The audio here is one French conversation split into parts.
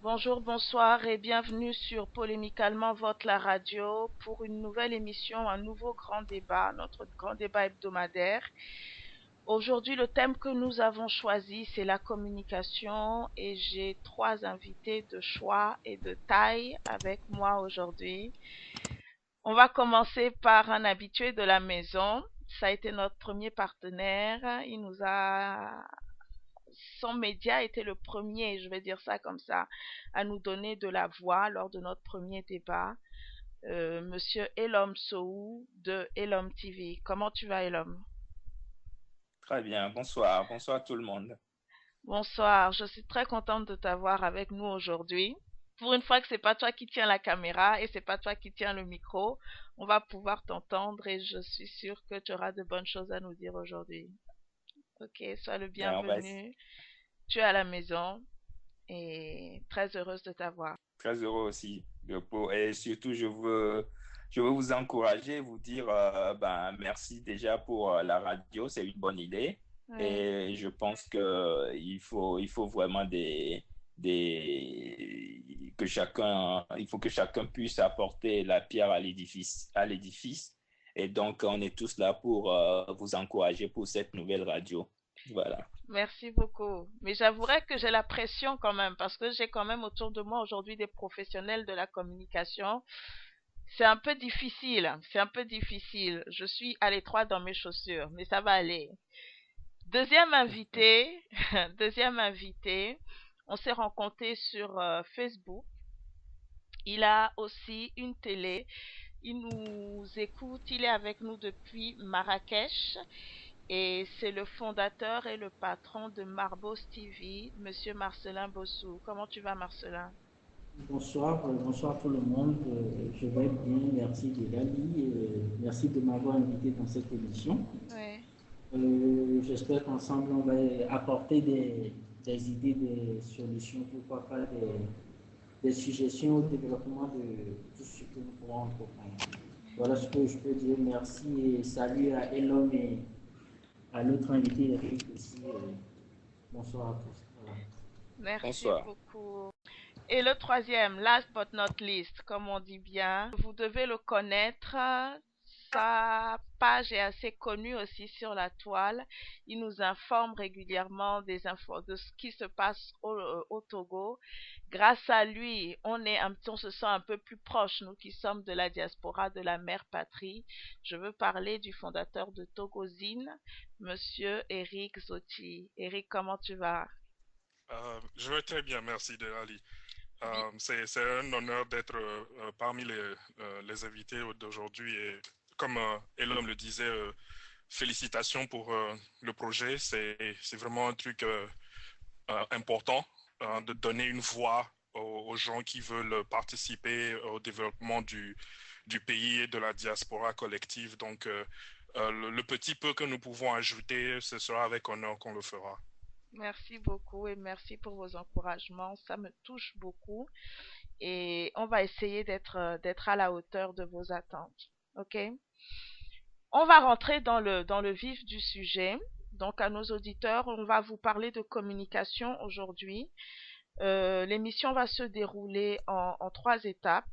Bonjour, bonsoir et bienvenue sur Polémiquement Vote la radio pour une nouvelle émission, un nouveau grand débat, notre grand débat hebdomadaire. Aujourd'hui, le thème que nous avons choisi, c'est la communication et j'ai trois invités de choix et de taille avec moi aujourd'hui. On va commencer par un habitué de la maison. Ça a été notre premier partenaire. Son média a été le premier, je vais dire ça comme ça, à nous donner de la voix lors de notre premier débat. Monsieur Elom Sow de Elom TV. Comment tu vas, Elom? Très bien, bonsoir, bonsoir tout le monde. Bonsoir, je suis très contente de t'avoir avec nous aujourd'hui. Pour une fois que c'est pas toi qui tiens la caméra et c'est pas toi qui tiens le micro, on va pouvoir t'entendre et je suis sûre que tu auras de bonnes choses à nous dire aujourd'hui. Ok, sois le On va être bienvenu. Tu es à la maison et très heureuse de t'avoir. très heureux aussi et surtout je veux vous encourager, vous dire merci déjà pour la radio, c'est une bonne idée Oui. et je pense que il faut vraiment il faut que chacun puisse apporter la pierre à l'édifice et donc on est tous là pour vous encourager pour cette nouvelle radio. Voilà. Merci beaucoup. Mais j'avouerai que j'ai la pression quand même, parce que j'ai quand même autour de moi aujourd'hui des professionnels de la communication. C'est un peu difficile, hein. C'est un peu difficile. Je suis à l'étroit dans mes chaussures, mais ça va aller. Deuxième invité, deuxième invité, on s'est rencontrés sur Facebook. Il a aussi une télé. Il nous écoute, il est avec nous depuis Marrakech. Et c'est le fondateur et le patron de Marbos TV, Monsieur Marcelin Bossou. Comment tu vas, Marcelin? Bonsoir, bonsoir tout le monde. Je vais bien, merci Delali. Merci de m'avoir invité dans cette émission. Oui, J'espère qu'ensemble on va apporter des idées, des solutions, pourquoi pas des suggestions au développement de tout ce que nous pourrons entreprendre. Voilà ce que je peux dire. Merci et salut à Elon et à l'autre invité Eric aussi. Bonsoir à tous. Voilà. merci Bonsoir. beaucoup. Et le troisième, last but not least, comme on dit bien, vous devez le connaître. Sa page est assez connue aussi sur la toile. Il nous informe régulièrement des infos de ce qui se passe au Togo. Grâce à lui, on se sent un peu plus proche, nous qui sommes de la diaspora de la mère patrie. Je veux parler du fondateur de Togozine, Monsieur Eric Zotti. Eric, comment tu vas? Je vais très bien, merci Delali. Bi- C'est un honneur d'être parmi les invités d'aujourd'hui et comme Elom le disait, félicitations pour le projet. C'est vraiment un truc important de donner une voix aux gens qui veulent participer au développement du pays et de la diaspora collective. Donc, le petit peu que nous pouvons ajouter, ce sera avec honneur qu'on le fera. Merci beaucoup et merci pour vos encouragements. Ça me touche beaucoup et on va essayer d'être à la hauteur de vos attentes. OK? On va rentrer dans le vif du sujet. Donc à nos auditeurs, on va vous parler de communication aujourd'hui. L'émission va se dérouler en trois étapes.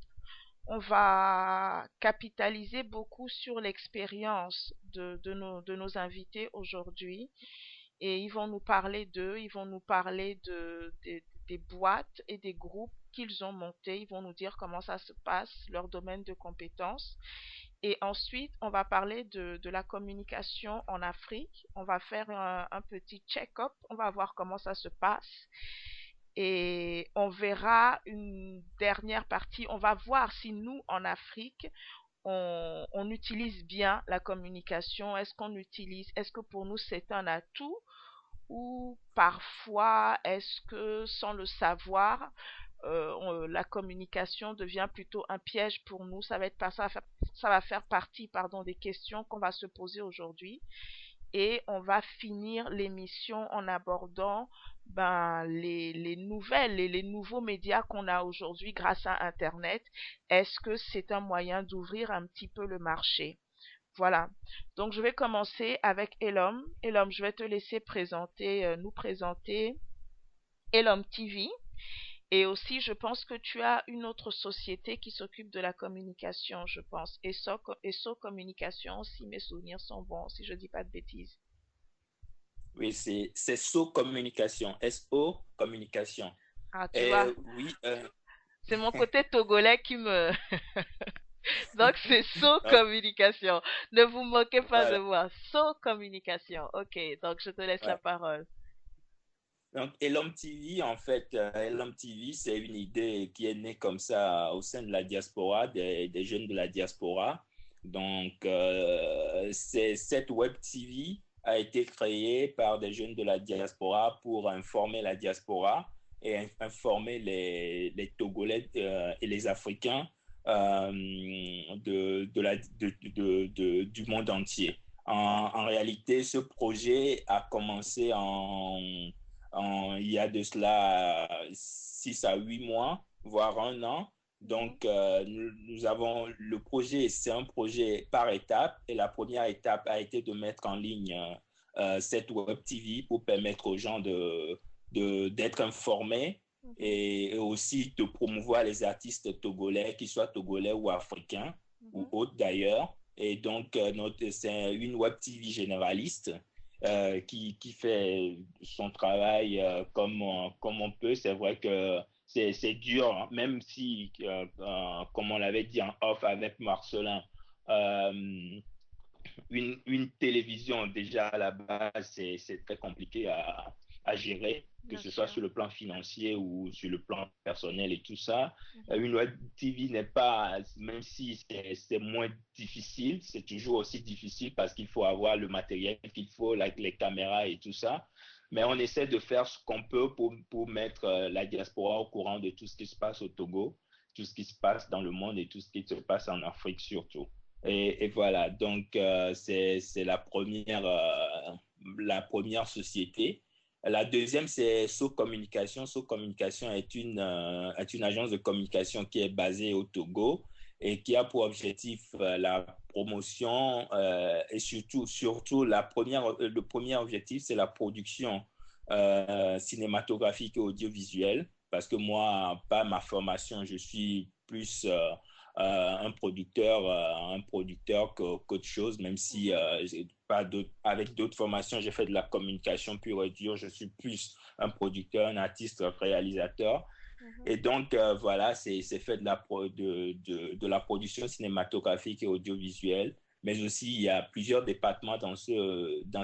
On va capitaliser beaucoup sur l'expérience de nos invités aujourd'hui et ils vont nous parler d'eux, ils vont nous parler des boîtes et des groupes qu'ils ont montés, ils vont nous dire comment ça se passe, leur domaine de compétences. Et ensuite, on va parler de la communication en Afrique. On va faire un petit check-up, on va voir comment ça se passe. Et on verra une dernière partie, on va voir si nous, en Afrique, on utilise bien la communication. Est-ce que pour nous c'est un atout ou parfois est-ce que sans le savoir, la communication devient plutôt un piège pour nous. Ça va faire partie, pardon, des questions qu'on va se poser aujourd'hui. Et on va finir l'émission en abordant les nouvelles et les nouveaux médias qu'on a aujourd'hui grâce à Internet. Est-ce que c'est un moyen d'ouvrir un petit peu le marché? Voilà. Donc, je vais commencer avec Elom. Elom, je vais te laisser nous présenter Elom TV. Et aussi, je pense que tu as une autre société qui s'occupe de la communication, je pense. ESSO Communication, si mes souvenirs sont bons, si je dis pas de bêtises. Oui, c'est SO Communication, SO Communication. Ah, tu Et vois, oui, c'est mon côté togolais qui me... Donc, c'est So donc, Communication. Ne vous moquez pas de voilà. moi. So Communication. Ok, donc je te laisse la Ouais. parole. Donc, Elom TV, en fait, Elom TV, c'est une idée qui est née comme ça au sein de la diaspora, des jeunes de la diaspora. Donc, cette web TV a été créée par des jeunes de la diaspora pour informer la diaspora et informer les Togolais et les Africains du monde entier. En réalité, ce projet a commencé il y a de cela 6 à 8 mois, voire un an. Mhm, Donc, nous avons le projet, c'est un projet par étape. Et la première étape a été de mettre en ligne cette web TV pour permettre aux gens d'être informés mhm, et aussi de promouvoir les artistes togolais, qu'ils soient togolais ou africains ou mhm. autres d'ailleurs. Et donc, c'est une web TV généraliste qui fait son travail comme on peut. C'est vrai que c'est dur, hein, même si, comme on l'avait dit en off avec Marcelin, euh, une télévision, déjà à la base, c'est très compliqué à gérer, que Bien ce soit sûr. sur le plan financier ou sur le plan personnel et tout ça. Mhm, Une web TV n'est pas, même si c'est moins difficile, c'est toujours aussi difficile parce qu'il faut avoir le matériel qu'il faut, les caméras et tout ça. Mais on essaie de faire ce qu'on peut pour mettre la diaspora au courant de tout ce qui se passe au Togo, tout ce qui se passe dans le monde et tout ce qui se passe en Afrique surtout. Et voilà, donc c'est la première société. La deuxième, c'est So Communication. So Communication est une agence de communication qui est basée au Togo et qui a pour objectif la promotion et surtout le premier objectif, c'est la production cinématographique et audiovisuelle. Parce que moi, par ma formation, je suis plus un producteur qu'autre chose, même si mhm. avec d'autres formations, j'ai fait de la communication pure et dure, je suis plus un producteur, un artiste, un réalisateur. Mhm. Et donc, voilà, c'est fait de la production cinématographique et audiovisuelle, mais aussi il y a plusieurs départements dans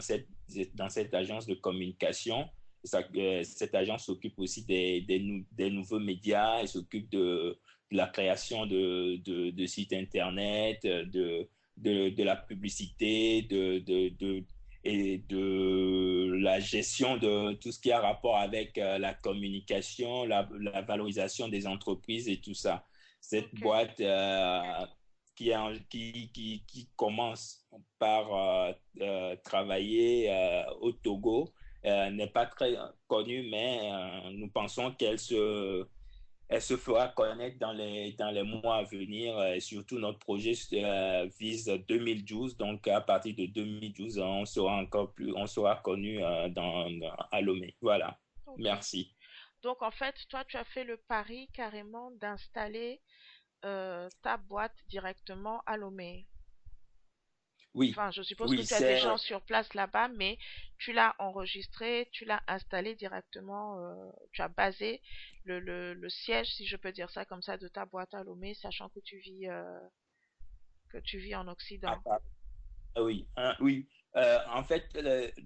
cette agence de communication. Cette agence s'occupe aussi des nouveaux médias, elle s'occupe de la création de sites Internet, de la publicité, et de la gestion de tout ce qui a rapport avec la communication, la valorisation des entreprises et tout ça. Cette Ok. boîte qui commence par travailler au Togo n'est pas très connue, mais nous pensons elle se fera connaître dans les mois à venir. Et surtout, notre projet vise 2012. Donc, à partir de 2012, on sera connu à Lomé. Voilà. Ok. Merci. Donc, en fait, toi, tu as fait le pari carrément d'installer ta boîte directement à Lomé. Oui, Enfin, je suppose que oui, tu as des gens sur place là-bas, mais tu l'as enregistré, tu l'as installé directement, tu as basé le siège, si je peux dire ça comme ça, de ta boîte à Lomé, sachant que tu vis en à Occident. part- oui, hein, oui. En fait,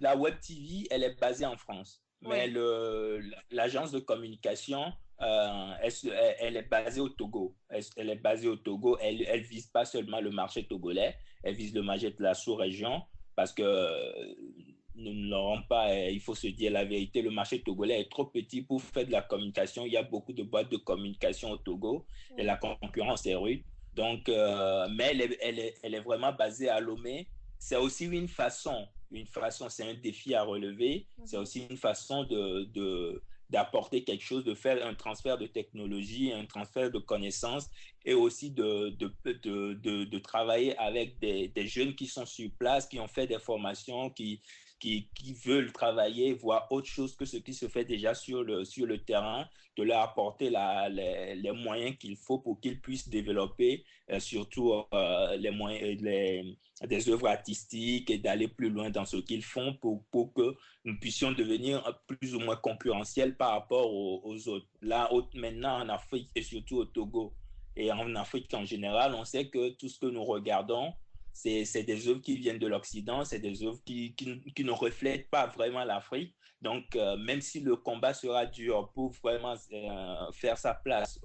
la Web TV, elle est basée en France, mais Oui, l'agence de communication, elle est basée au Togo. Elle est basée au Togo. Elle vise pas seulement le marché togolais, elle vise le marché de la sous-région parce que nous ne l'aurons pas. Il faut se dire la vérité, le marché togolais est trop petit pour faire de la communication. Il y a beaucoup de boîtes de communication au Togo et la oui. concurrence est rude. Donc, mais elle est vraiment basée à Lomé. C'est aussi une façon, c'est un défi à relever. C'est Mhm. aussi une façon d'apporter quelque chose, de faire un transfert de technologie, un transfert de connaissances et aussi de travailler avec des jeunes qui sont sur place, qui ont fait des formations, qui veulent travailler, voir autre chose que ce qui se fait déjà sur le terrain, de leur apporter les moyens qu'il faut pour qu'ils puissent développer surtout des œuvres artistiques et d'aller plus loin dans ce qu'ils font pour que nous puissions devenir plus ou moins concurrentiels par rapport aux autres. Là, maintenant, en Afrique et surtout au Togo et en Afrique en général, on sait que tout ce que nous regardons, c'est des œuvres qui viennent de l'Occident, c'est des œuvres qui ne reflètent pas vraiment l'Afrique. Donc, même si le combat sera dur pour vraiment faire sa place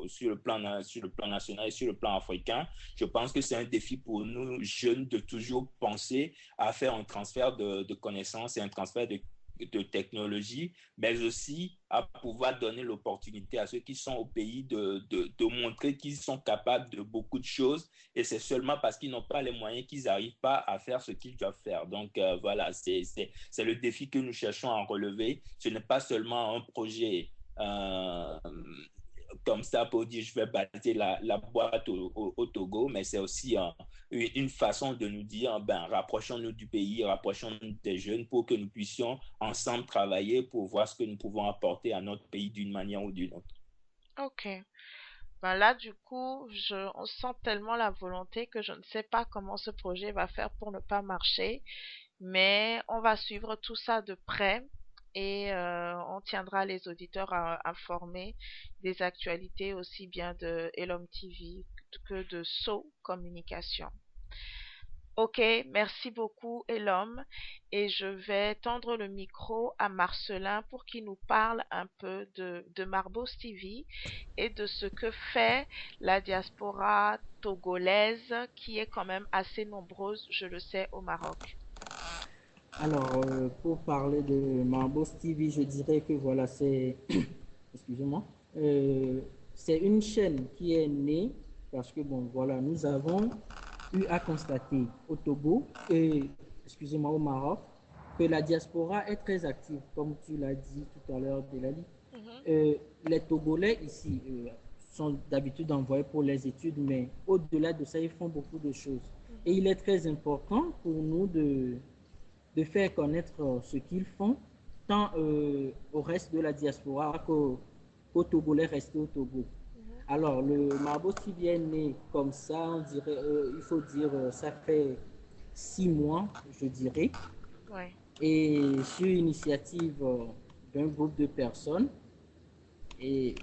sur le plan national et sur le plan africain, je pense que c'est un défi pour nous jeunes de toujours penser à faire un transfert de connaissances et un transfert de technologie, mais aussi à pouvoir donner l'opportunité à ceux qui sont au pays de montrer qu'ils sont capables de beaucoup de choses, et c'est seulement parce qu'ils n'ont pas les moyens qu'ils n'arrivent pas à faire ce qu'ils doivent faire. Donc voilà, c'est le défi que nous cherchons à relever. Ce n'est pas seulement un projet comme ça pour dire je vais bâtir la boîte au Togo, mais c'est aussi une façon de nous dire, rapprochons-nous du pays, rapprochons-nous des jeunes pour que nous puissions ensemble travailler pour voir ce que nous pouvons apporter à notre pays d'une manière ou d'une autre. Ok. Ben là, du coup, on sent tellement la volonté que je ne sais pas comment ce projet va faire pour ne pas marcher, mais on va suivre tout ça de près et on tiendra les auditeurs informés des actualités aussi bien de Elom TV que de So Communication. Ok, merci beaucoup Elom, et je vais tendre le micro à Marcelin pour qu'il nous parle un peu de Marbos TV et de ce que fait la diaspora togolaise qui est quand même assez nombreuse, je le sais, au Maroc. Alors, pour parler de Marbos TV, je dirais que voilà, c'est, excusez-moi, c'est une chaîne qui est née parce que, bon, voilà, nous avons eu à constater au Togo et, excusez-moi, au Maroc, que la diaspora est très active, comme tu l'as dit tout à l'heure, Delali. Les Togolais ici sont d'habitude envoyés pour les études, mais au-delà de ça, ils font beaucoup de choses. Et il est très important pour nous de faire connaître ce qu'ils font, tant au reste de la diaspora qu'aux Togolais restés au Togo. Alors, le Marbos TV est né comme ça, on dirait, il faut dire, ça fait 6 mois, je dirais. Ouais. Et sur initiative d'un groupe de personnes. Et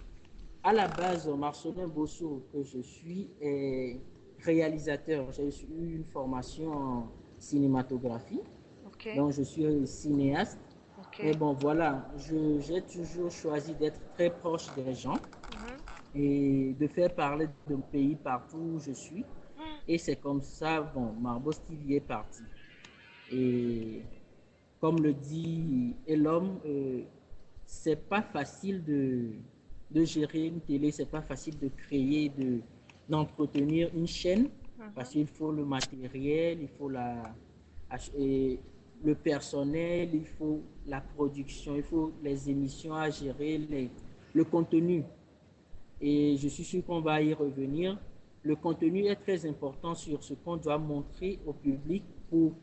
à la base, Marcelin Bosso, que je suis, est réalisateur. J'ai eu une formation en cinématographie. Okay. Donc, je suis cinéaste. Okay. Et bon, voilà, j'ai toujours choisi d'être très proche des gens et de faire parler de mon pays partout où je suis. Et c'est comme ça, bon, Marbos TV est parti. Et comme le dit Elom, c'est pas facile de gérer une télé, c'est pas facile de créer, d'entretenir une chaîne, parce qu'il faut le matériel, il faut le personnel, il faut la production, il faut les émissions à gérer, le contenu. Et je suis sûr qu'on va y revenir. Le contenu est très important sur ce qu'on doit montrer au public pour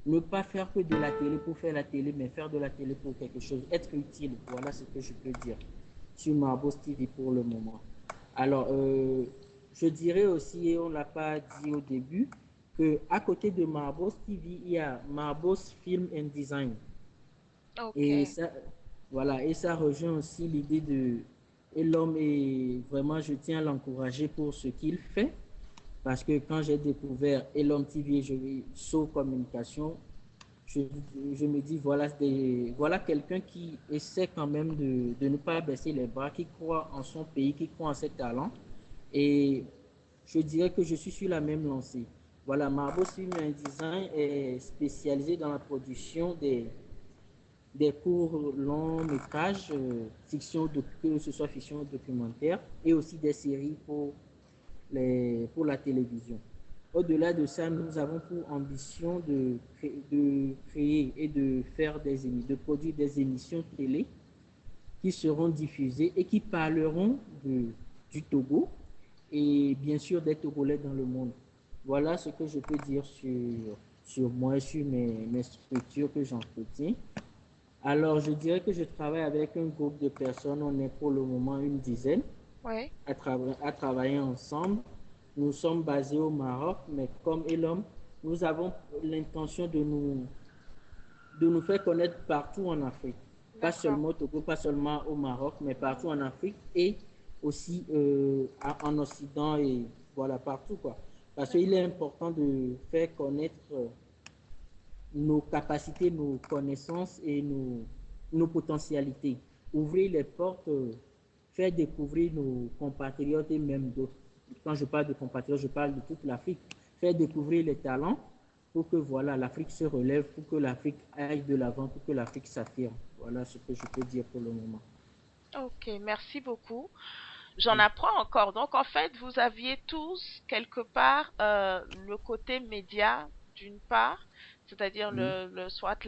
ne pas faire que de la télé pour faire la télé, mais faire de la télé pour quelque chose, être utile. Voilà ce que je peux dire sur Marbos TV pour le moment. Alors, je dirais aussi, et on ne l'a pas dit au début, qu'à côté de Marbos TV, il y a Marbos Film and Design. Okay. Et ça, voilà, et ça rejoint aussi l'idée de Elom, et vraiment, je tiens à l'encourager pour ce qu'il fait. Parce que quand j'ai découvert Elom TV et So Communication, je me dis, voilà quelqu'un qui essaie quand même de ne pas baisser les bras, qui croit en son pays, qui croit en ses talents. Et je dirais que je suis sur la même lancée. Voilà, Marbos Film and Design est spécialisé dans la production des courts longs métrages, que ce soit fiction documentaire, et aussi des séries pour la télévision. Au-delà de ça, nous avons pour ambition de créer et de produire des émissions télé qui seront diffusées et qui parleront du Togo et bien sûr des Togolais dans le monde. Voilà ce que je peux dire sur sur moi et sur mes structures que j'entretiens. Alors, je dirais que je travaille avec un groupe de personnes. On est pour le moment une dizaine Oui, à travailler ensemble. Nous sommes basés au Maroc, mais comme Elom, nous avons l'intention de nous faire connaître partout en Afrique. Pas d'accord. seulement au Togo, pas seulement au Maroc, mais partout en Afrique et aussi en Occident et voilà, partout quoi. Parce qu'il est important de faire connaître nos capacités, nos connaissances et nos potentialités. Ouvrir les portes, faire découvrir nos compatriotes et même d'autres. Quand je parle de compatriotes, je parle de toute l'Afrique. Faire découvrir les talents pour que voilà, l'Afrique se relève, pour que l'Afrique aille de l'avant, pour que l'Afrique s'affirme. Voilà ce que je peux dire pour le moment. Ok, merci beaucoup. J'en apprends encore. Donc, en fait, vous aviez tous, quelque part, le côté média, d'une part, c'est-à-dire Oui, soit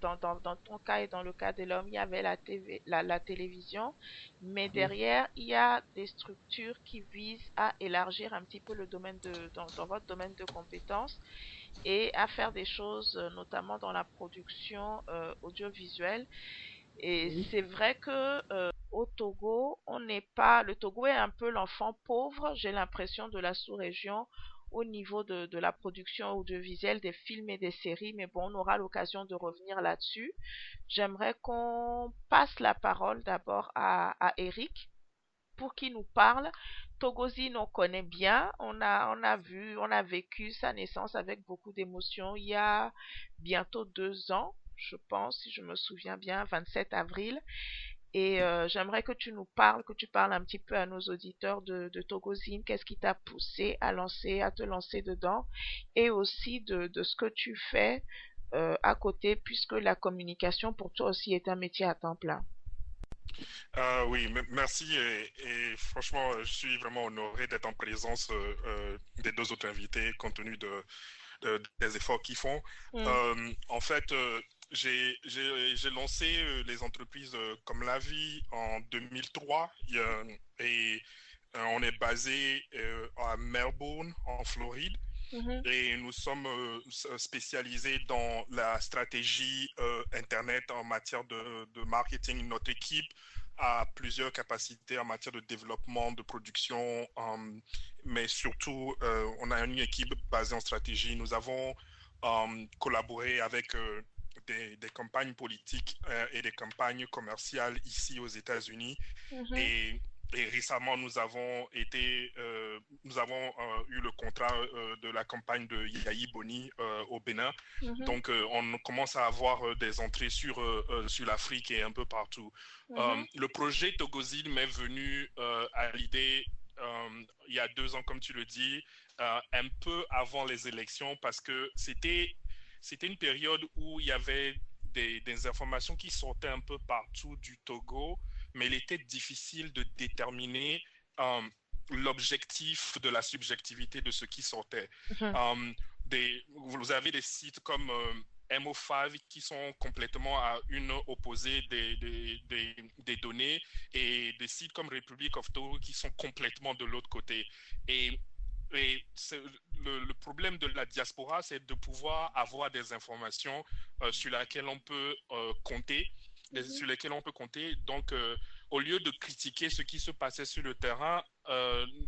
dans ton cas et dans le cas de l'homme, il y avait la TV, la télévision, mais oui, derrière, il y a des structures qui visent à élargir un petit peu le domaine dans votre domaine de compétences et à faire des choses, notamment dans la production audiovisuelle. Et oui, c'est vrai que au Togo, on n'est pas, le Togo est un peu l'enfant pauvre, j'ai l'impression, de la sous-région au niveau de la production audiovisuelle des films et des séries, mais bon, on aura l'occasion de revenir là-dessus. J'aimerais qu'on passe la parole d'abord à Eric pour qu'il nous parle. Togozine, on connaît bien, on a vu, on a vécu sa naissance avec beaucoup d'émotion il y a bientôt 2 ans, je pense, si je me souviens bien, 27 avril. Et j'aimerais que tu nous parles, que tu parles un petit peu à nos auditeurs de Togozine, qu'est-ce qui t'a poussé à te lancer dedans, et aussi de ce que tu fais à côté, puisque la communication pour toi aussi est un métier à temps plein. Oui, merci et franchement, je suis vraiment honoré d'être en présence des deux autres invités compte tenu des efforts qu'ils font. Mm. En fait, j'ai lancé les entreprises comme La Vie en 2003 et on est basé à Melbourne, en Floride. Mhm, Et nous sommes spécialisés dans la stratégie Internet en matière de marketing. Notre équipe a plusieurs capacités en matière de développement, de production, mais surtout, on a une équipe basée en stratégie. Nous avons collaboré avec des campagnes politiques et des campagnes commerciales ici aux États-Unis. mhm, Et et récemment, nous avons eu le contrat de la campagne de Yahi Boni au Bénin. mhm, Donc, on commence à avoir des entrées sur l'Afrique et un peu partout. mhm, Le projet Togozil m'est venu à l'idée il y a 2 ans, comme tu le dis, un peu avant les élections, parce que c'était une période où il y avait des informations qui sortaient un peu partout du Togo, mais il était difficile de déterminer l'objectif de la subjectivité de ce qui sortait. mhm, Vous avez des sites comme MO5 qui sont complètement à une opposée des données et des sites comme Republic of Togo qui sont complètement de l'autre côté. Et, et le problème de la diaspora, c'est de pouvoir avoir des informations sur lesquelles on peut compter mhm, sur lesquels on peut compter. Donc, au lieu de critiquer ce qui se passait sur le terrain,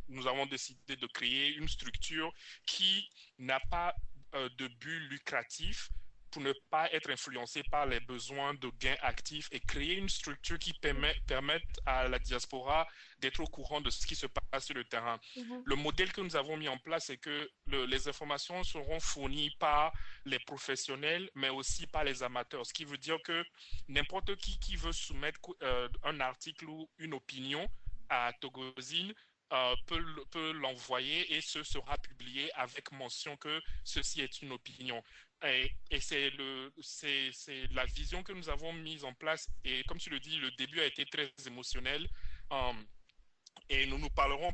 nous avons décidé de créer une structure qui n'a pas de but lucratif pour ne pas être influencé par les besoins de gains actifs et créer une structure qui permette à la diaspora d'être au courant de ce qui se passe sur le terrain. mhm, Le modèle que nous avons mis en place, c'est que les informations seront fournies par les professionnels, mais aussi par les amateurs. Ce qui veut dire que n'importe qui veut soumettre un article ou une opinion à Togozine peut l'envoyer et ce sera publié avec mention que ceci est une opinion. Et c'est la vision que nous avons mise en place. Et comme tu le dis, le début a été très émotionnel. Et nous parlerons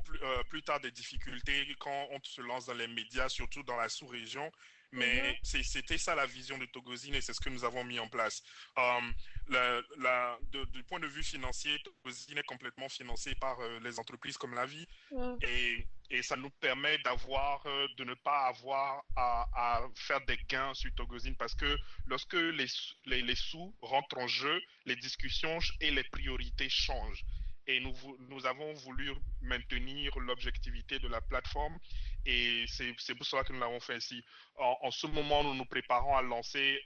plus tard des difficultés quand on se lance dans les médias, surtout dans la sous-région. Mhm. Mais c'était ça la vision de Togozine et c'est ce que nous avons mis en place. Du point de vue financier, Togozine est complètement financé par les entreprises comme la vie Mhm. et ça nous permet de ne pas avoir à faire des gains sur Togozine parce que lorsque les sous rentrent en jeu, les discussions et les priorités changent. Et nous avons voulu maintenir l'objectivité de la plateforme et c'est pour cela que nous l'avons fait ici. En ce moment, nous nous préparons à lancer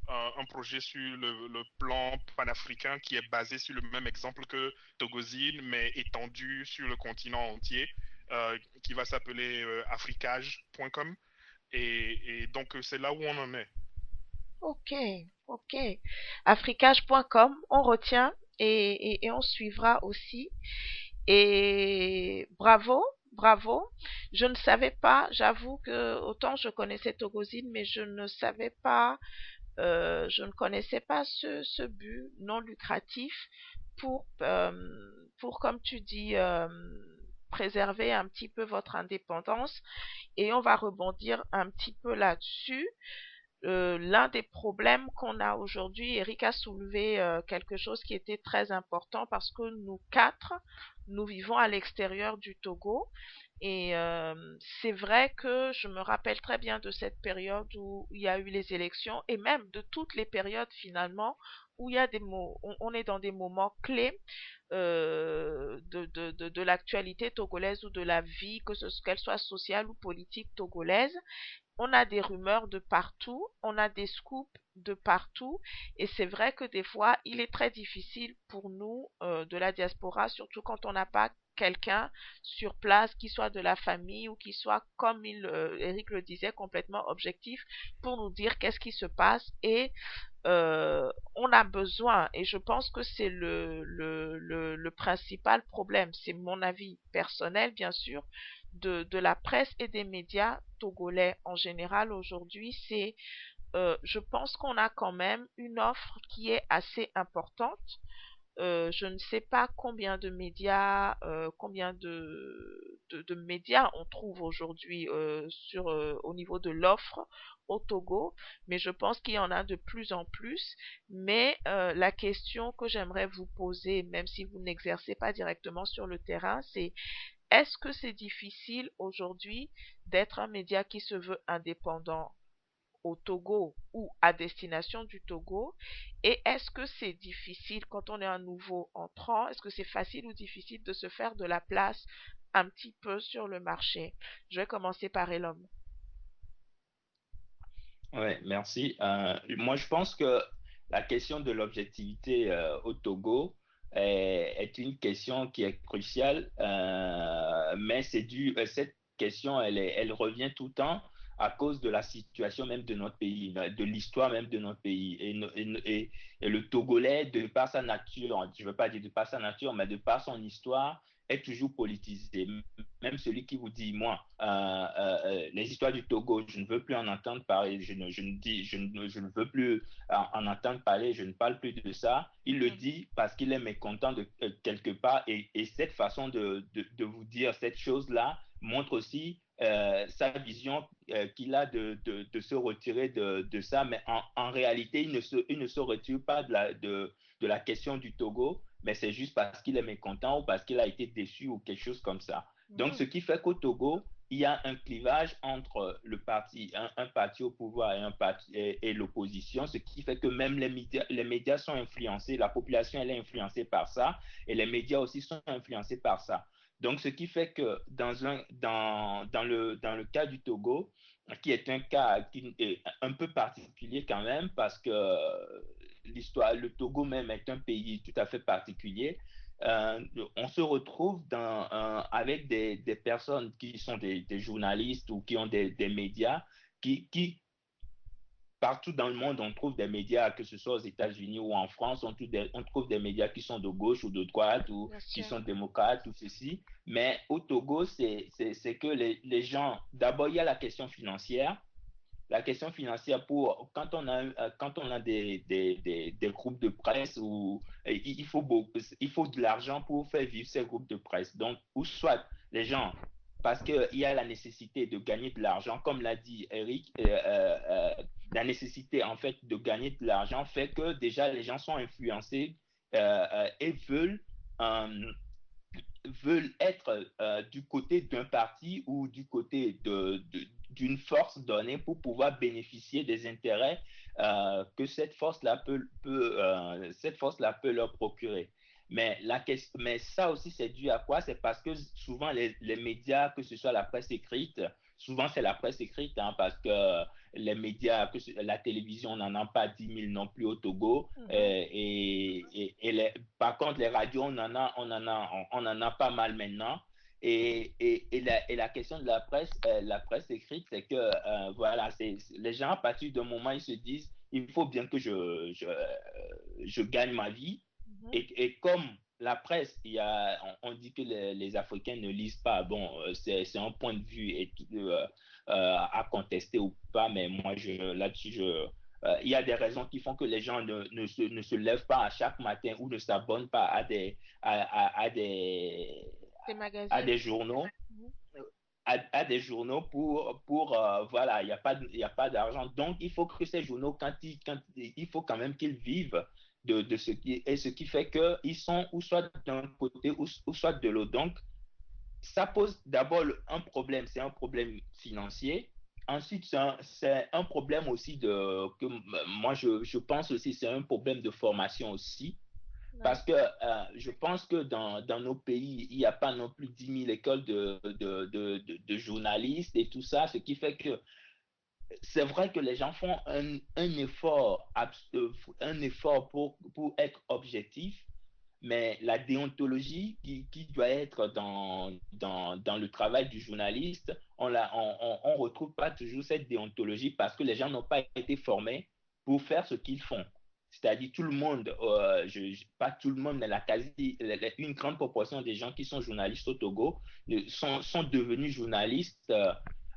un projet sur le plan panafricain qui est basé sur le même exemple que Togozine, mais étendu sur le continent entier, qui va s'appeler africage.com. Et donc, c'est là où on en est. Ok, ok. Africage.com, on retient et on suivra aussi. Et bravo, bravo. Je ne savais pas, j'avoue que autant je connaissais Togozine, mais je ne savais pas, je ne connaissais pas ce but non lucratif pour comme tu dis, préserver un petit peu votre indépendance. Et on va rebondir un petit peu là-dessus. L'un des problèmes qu'on a aujourd'hui, Eric a soulevé quelque chose qui était très important parce que nous quatre, nous vivons à l'extérieur du Togo. Et c'est vrai que je me rappelle très bien de cette période où il y a eu les élections et même de toutes les périodes finalement où il y a des mots, on est dans des moments clés de l'actualité togolaise ou de la vie, qu'elle soit sociale ou politique togolaise. On a des rumeurs de partout, on a des scoops de partout, et c'est vrai que des fois, il est très difficile pour nous de la diaspora, surtout quand on n'a pas quelqu'un sur place qui soit de la famille ou qui soit, comme Eric le disait, complètement objectif pour nous dire qu'est-ce qui se passe et on a besoin, et je pense que c'est le principal problème, c'est mon avis personnel bien sûr, de la presse et des médias togolais en général aujourd'hui, c'est je pense qu'on a quand même une offre qui est assez importante. Je ne sais pas combien de médias, combien de médias on trouve aujourd'hui au niveau de l'offre au Togo, mais je pense qu'il y en a de plus en plus. Mais la question que j'aimerais vous poser, même si vous n'exercez pas directement sur le terrain, c'est est-ce que c'est difficile aujourd'hui d'être un média qui se veut indépendant au Togo ou à destination du Togo? Et est-ce que c'est difficile quand on est un nouveau entrant? Est-ce que c'est facile ou difficile de se faire de la place un petit peu sur le marché? Je vais commencer par Elom. Ouais, merci. Moi, je pense que la question de l'objectivité au Togo est une question qui est cruciale, mais cette question, elle revient tout le temps à cause de la situation même de notre pays, de l'histoire même de notre pays. Et le Togolais, de par sa nature, je ne veux pas dire de par sa nature, mais de par son histoire, est toujours politisé. Même celui qui vous dit, moi, les histoires du Togo, je ne veux plus en entendre parler, je ne veux plus en entendre parler, je ne parle plus de ça. Il le Mhm. dit parce qu'il est mécontent de quelque part et cette façon de vous dire cette chose-là montre aussi sa vision qu'il a de se retirer de ça, mais en réalité, il ne se retire pas de la question du Togo, mais c'est juste parce qu'il est mécontent ou parce qu'il a été déçu ou quelque chose comme ça. Donc, ce Mhm. qui fait qu'au Togo, il y a un clivage entre un parti au pouvoir et l'opposition, ce qui fait que même les médias sont influencés, la population elle est influencée par ça, et les médias aussi sont influencés par ça. Donc, ce qui fait que dans le cas du Togo, qui est un cas qui est un peu particulier quand même, parce que le Togo même est un pays tout à fait particulier. On se retrouve avec des personnes qui sont des journalistes ou qui ont des médias qui, partout dans le monde, on trouve des médias, que ce soit aux États-Unis ou en France, on trouve des médias qui sont de gauche ou de droite ou Bien qui sûr. sont démocrates ou ceci. Mais au Togo, c'est que les gens, d'abord, il y a la question financière. La question financière quand on a des groupes de presse où il faut de l'argent pour faire vivre ces groupes de presse. Donc, ou soit les gens parce qu'il y a la nécessité de gagner de l'argent, comme l'a dit Eric, la nécessité en fait de gagner de l'argent fait que déjà les gens sont influencés et euh, veulent être du côté d'un parti ou du côté d'une force donnée pour pouvoir bénéficier des intérêts que cette force-là peut leur procurer. Mais ça aussi, c'est dû à quoi? C'est parce que souvent, les médias, que ce soit la presse écrite, souvent c'est la presse écrite, hein, parce que les médias, la télévision, on n'en a pas 10 000 non plus au Togo. Par contre, les radios, on en a pas mal maintenant. Et la question de la presse écrite, c'est que voilà, les gens, à partir d'un moment, ils se disent, il faut bien que je gagne ma vie. Et comme la presse, on dit que les Africains ne lisent pas. Bon, c'est un point de vue à contester ou pas, mais moi, là-dessus, il y a des raisons qui font que les gens ne se lèvent pas à chaque matin ou ne s'abonnent pas Des à magazines. des journaux. À des journaux voilà, il y a pas d'argent. Donc, il faut que ces journaux, il faut quand même qu'ils vivent de ce qui fait qu'ils sont ou soit d'un côté ou soit de l'autre. Donc, ça pose d'abord un problème, c'est un problème financier. Ensuite, c'est un problème aussi moi, je pense aussi, c'est un problème de formation aussi. Ouais. Parce que je pense que dans nos pays, il n'y a pas non plus 10 000 écoles de journalistes et tout ça, ce qui fait que c'est vrai que les gens font un effort pour être objectifs, mais la déontologie qui doit être dans le travail du journaliste, on retrouve pas toujours cette déontologie parce que les gens n'ont pas été formés pour faire ce qu'ils font. C'est-à-dire tout le monde, pas tout le monde, mais une grande proportion des gens qui sont journalistes au Togo sont devenus journalistes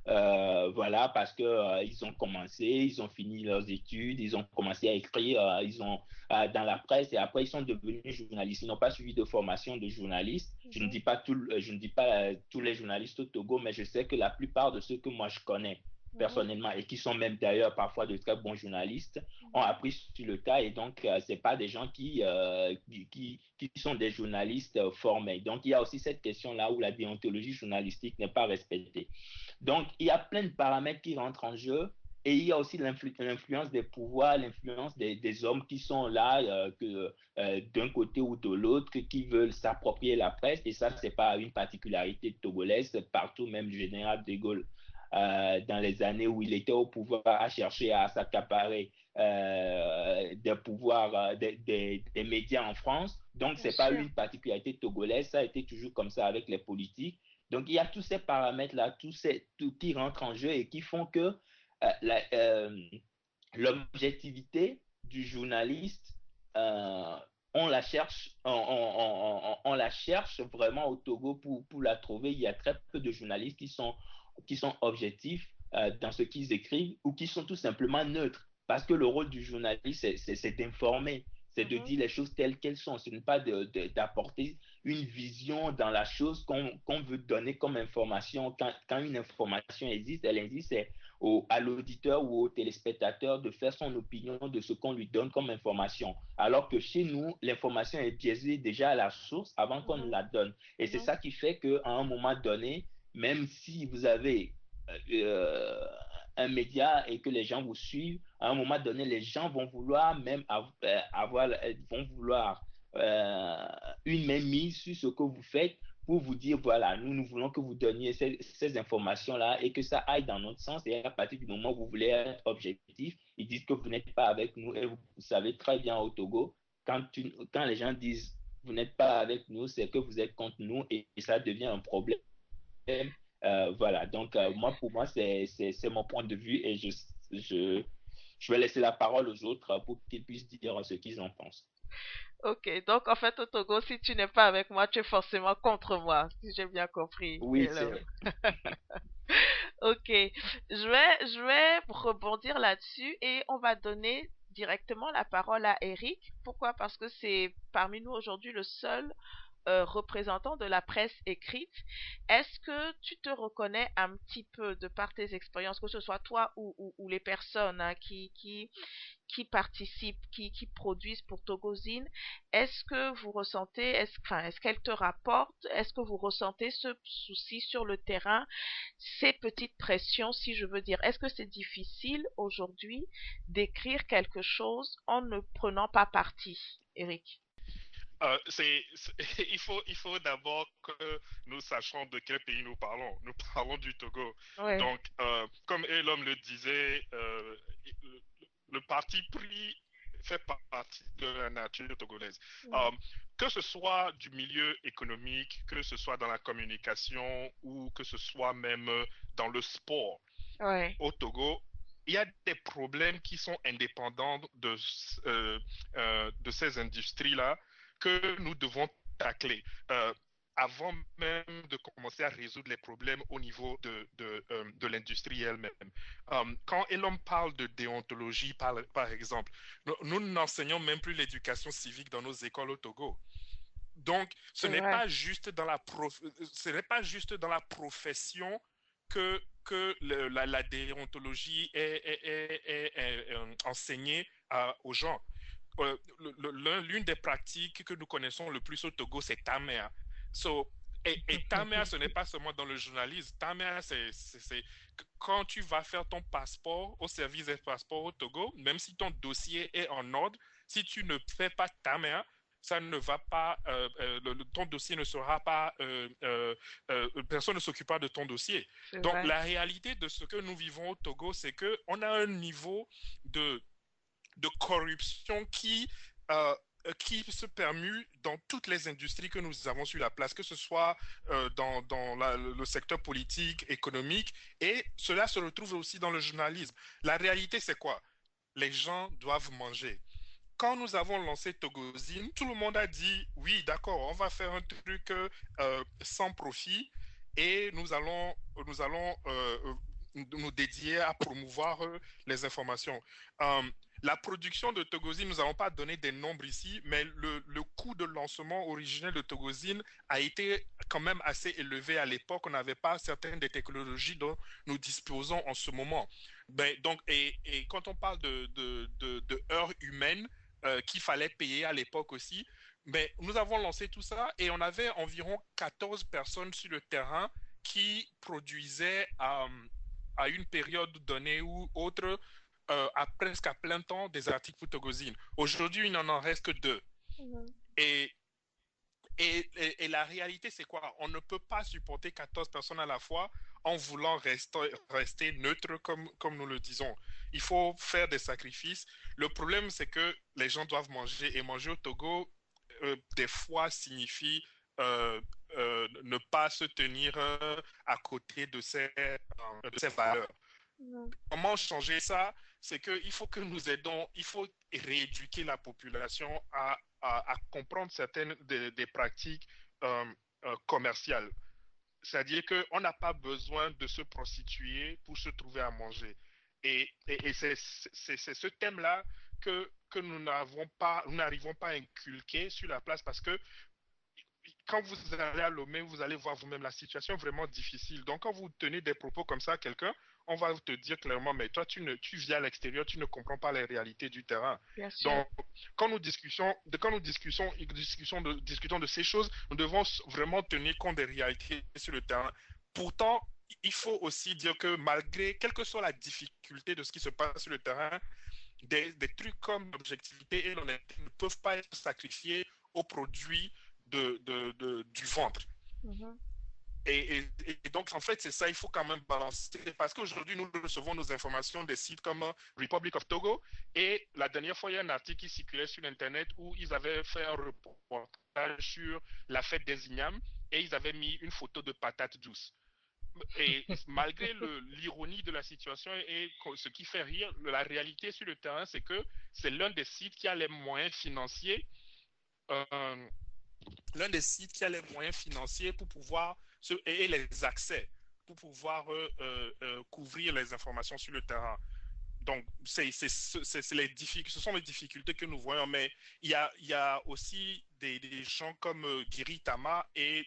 voilà, parce que ils ont commencé, ils ont fini leurs études, ils ont commencé à écrire, ils ont dans la presse et après ils sont devenus journalistes. Ils n'ont pas suivi de formation de journaliste. Je ne dis pas tous les journalistes au Togo, mais je sais que la plupart de ceux que moi je connais personnellement et qui sont même d'ailleurs parfois de très bons journalistes ont appris sur le tas et donc c'est pas des gens qui sont des journalistes formés. Donc il y a aussi cette question là où la déontologie journalistique n'est pas respectée. Donc, il y a plein de paramètres qui rentrent en jeu et il y a aussi l'influence des pouvoirs, l'influence des hommes qui sont là, d'un côté ou de l'autre, qui veulent s'approprier la presse. Et ça, ce n'est pas une particularité togolaise, partout, même le général de Gaulle, dans les années où il était au pouvoir, a cherché à s'accaparer des pouvoirs des médias en France. Donc, ce n'est pas une particularité togolaise, ça a été toujours comme ça avec les politiques. Donc, il y a tous ces paramètres-là, tout qui rentrent en jeu et qui font que l'objectivité du journaliste, on la cherche, on la cherche vraiment au Togo pour la trouver. Il y a très peu de journalistes qui sont objectifs dans ce qu'ils écrivent ou qui sont tout simplement neutres. Parce que le rôle du journaliste, c'est d'informer, c'est de dire les choses telles qu'elles sont. Ce n'est pas d'apporter une vision dans la chose qu'on veut donner comme information. Quand une information existe, elle existe à l'auditeur ou au téléspectateur de faire son opinion de ce qu'on lui donne comme information. Alors que chez nous, l'information est biaisée déjà à la source avant qu'on la donne. Et c'est ça qui fait qu'à un moment donné, même si vous avez un média et que les gens vous suivent, à un moment donné, les gens vont vouloir même vont vouloir une même mise sur ce que vous faites pour vous dire, voilà, nous voulons que vous donniez ces informations-là et que ça aille dans notre sens. Et à partir du moment où vous voulez être objectif, ils disent que vous n'êtes pas avec nous. Et vous savez très bien au Togo, quand les gens disent, vous n'êtes pas avec nous, c'est que vous êtes contre nous et ça devient un problème. Voilà, donc pour moi, c'est mon point de vue et je vais laisser la parole aux autres pour qu'ils puissent dire ce qu'ils en pensent. Ok, donc en fait au Togo, si tu n'es pas avec moi, tu es forcément contre moi, si j'ai bien compris. Oui, c'est Ok, je vais rebondir là-dessus et on va donner directement la parole à Eric. Pourquoi? Parce que c'est parmi nous aujourd'hui le seul représentant de la presse écrite, est-ce que tu te reconnais un petit peu de par tes expériences, que ce soit toi ou les personnes hein, qui participent, qui produisent pour Togozine, est-ce que vous ressentez, est-ce qu'elles te rapportent, est-ce que vous ressentez ce souci sur le terrain, ces petites pressions, si je veux dire, est-ce que c'est difficile aujourd'hui d'écrire quelque chose en ne prenant pas parti, Eric? Il faut d'abord que nous sachions de quel pays nous parlons. Nous parlons du Togo. Oui, Donc, comme Elom le disait, le, le parti pris fait partie de la nature togolaise. oui, Que ce soit du milieu économique, que ce soit dans la communication ou que ce soit même dans le sport oui, au Togo, il y a des problèmes qui sont indépendants de ces industries-là que nous devons tacler. Avant même de commencer à résoudre les problèmes au niveau de l'industrie elle-même. Quand Elon parle de déontologie, par exemple, nous n'enseignons même plus l'éducation civique dans nos écoles au Togo. Donc, c'est vrai. ce n'est pas juste dans la profession que la déontologie est enseignée aux gens. L'une des pratiques que nous connaissons le plus au Togo, c'est Tamea. So, et Tamea, ce n'est pas seulement dans le journalisme. Tamea, c'est quand tu vas faire ton passeport au service des passeports au Togo, même si ton dossier est en ordre, si tu ne fais pas Tamea, ça ne va pas, ton dossier ne sera pas, personne ne s'occupera de ton dossier. C'est Donc, vrai. la réalité de ce que nous vivons au Togo, c'est qu'on a un niveau de, de corruption qui se permue dans toutes les industries que nous avons sur la place, que ce soit le secteur politique, économique, et cela se retrouve aussi dans le journalisme. La réalité, c'est quoi? Les gens doivent manger. Quand nous avons lancé Togozine, tout le monde a dit oui, d'accord, on va faire un truc sans profit et nous allons nous dédier à promouvoir les informations. Euh, la production de Togozine, nous n'avons pas donné des nombres ici, mais le coût de lancement originel de Togozine a été quand même assez élevé à l'époque. On n'avait pas certaines des technologies dont nous disposons en ce moment. Donc, et quand on parle de heures humaines, qu'il fallait payer à l'époque aussi. Mais nous avons lancé tout ça et on avait environ 14 personnes sur le terrain qui produisaient à une période donnée ou autre, presque à plein temps, des articles pour Togozine. Aujourd'hui, il n'en reste que 2. Mhm. Et et la réalité, c'est quoi? On ne peut pas supporter 14 personnes à la fois en voulant rester neutre comme nous le disons. Il faut faire des sacrifices. Le problème, c'est que les gens doivent manger. Et manger au Togo, des fois, signifie ne pas se tenir à côté de ces valeurs. Mhm. Comment changer ça? C'est qu'il faut que nous aidons, il faut rééduquer la population à comprendre certaines des pratiques commerciales. C'est-à-dire qu'on n'a pas besoin de se prostituer pour se trouver à manger. Et c'est ce thème-là que nous n'arrivons pas à inculquer sur la place parce que quand vous allez à Lomé, vous allez voir vous-même la situation vraiment difficile. Donc, quand vous tenez des propos comme ça à quelqu'un, on va te dire clairement, mais toi, tu vis à l'extérieur, tu ne comprends pas les réalités du terrain. Bien sûr. Donc, discutons de ces choses, nous devons vraiment tenir compte des réalités sur le terrain. Pourtant, il faut aussi dire que malgré, quelle que soit la difficulté de ce qui se passe sur le terrain, des trucs comme l'objectivité et l'honnêteté ne peuvent pas être sacrifiés aux produits du ventre. Mhm. Et donc, en fait, c'est ça, il faut quand même balancer. Parce qu'aujourd'hui, nous recevons nos informations des sites comme Republic of Togo. Et la dernière fois, il y a un article qui circulait sur Internet où ils avaient fait un reportage sur la fête des ignames et ils avaient mis une photo de patates douces. Et malgré l'ironie de la situation et ce qui fait rire, la réalité sur le terrain, c'est que c'est l'un des sites qui a les moyens financiers euh, pour pouvoir et les accès pour pouvoir couvrir les informations sur le terrain. Donc, ce sont les difficultés que nous voyons, mais il y a aussi des gens comme Giri Tama et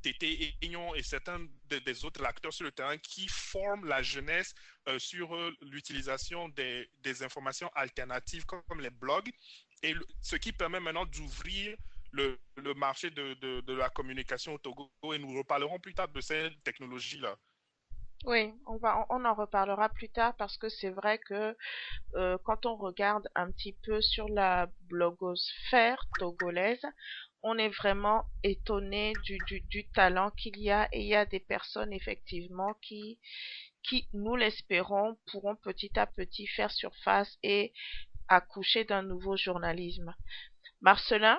Tété Aignon et certains des autres acteurs sur le terrain qui forment la jeunesse sur l'utilisation des informations alternatives comme les blogs, et ce qui permet maintenant d'ouvrir le marché de la communication au Togo, et nous reparlerons plus tard de cette technologie-là. Oui, on en reparlera plus tard parce que c'est vrai que quand on regarde un petit peu sur la blogosphère togolaise, on est vraiment étonné du talent qu'il y a, et il y a des personnes effectivement qui, nous l'espérons, pourront petit à petit faire surface et accoucher d'un nouveau journalisme. Marcelin,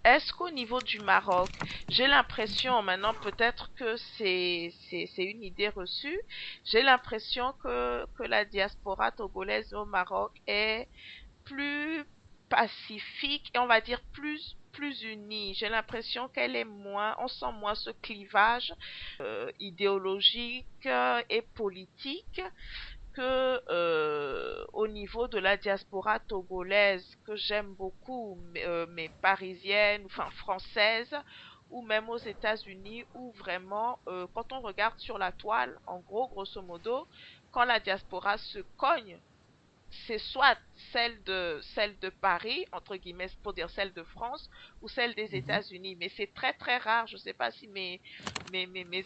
est-ce qu'au niveau du Maroc, j'ai l'impression, maintenant peut-être que c'est une idée reçue, j'ai l'impression que la diaspora togolaise au Maroc est plus pacifique et on va dire plus unie. J'ai l'impression qu'elle est moins, on sent moins ce clivage idéologique et politique que au niveau de la diaspora togolaise, que j'aime beaucoup, mais parisienne, enfin française, ou même aux États-Unis, où vraiment, quand on regarde sur la toile, en gros, grosso modo, quand la diaspora se cogne, c'est soit celle de Paris, entre guillemets, pour dire celle de France, ou celle des Mhm. États-Unis. Mais c'est très très rare, je ne sais pas si mes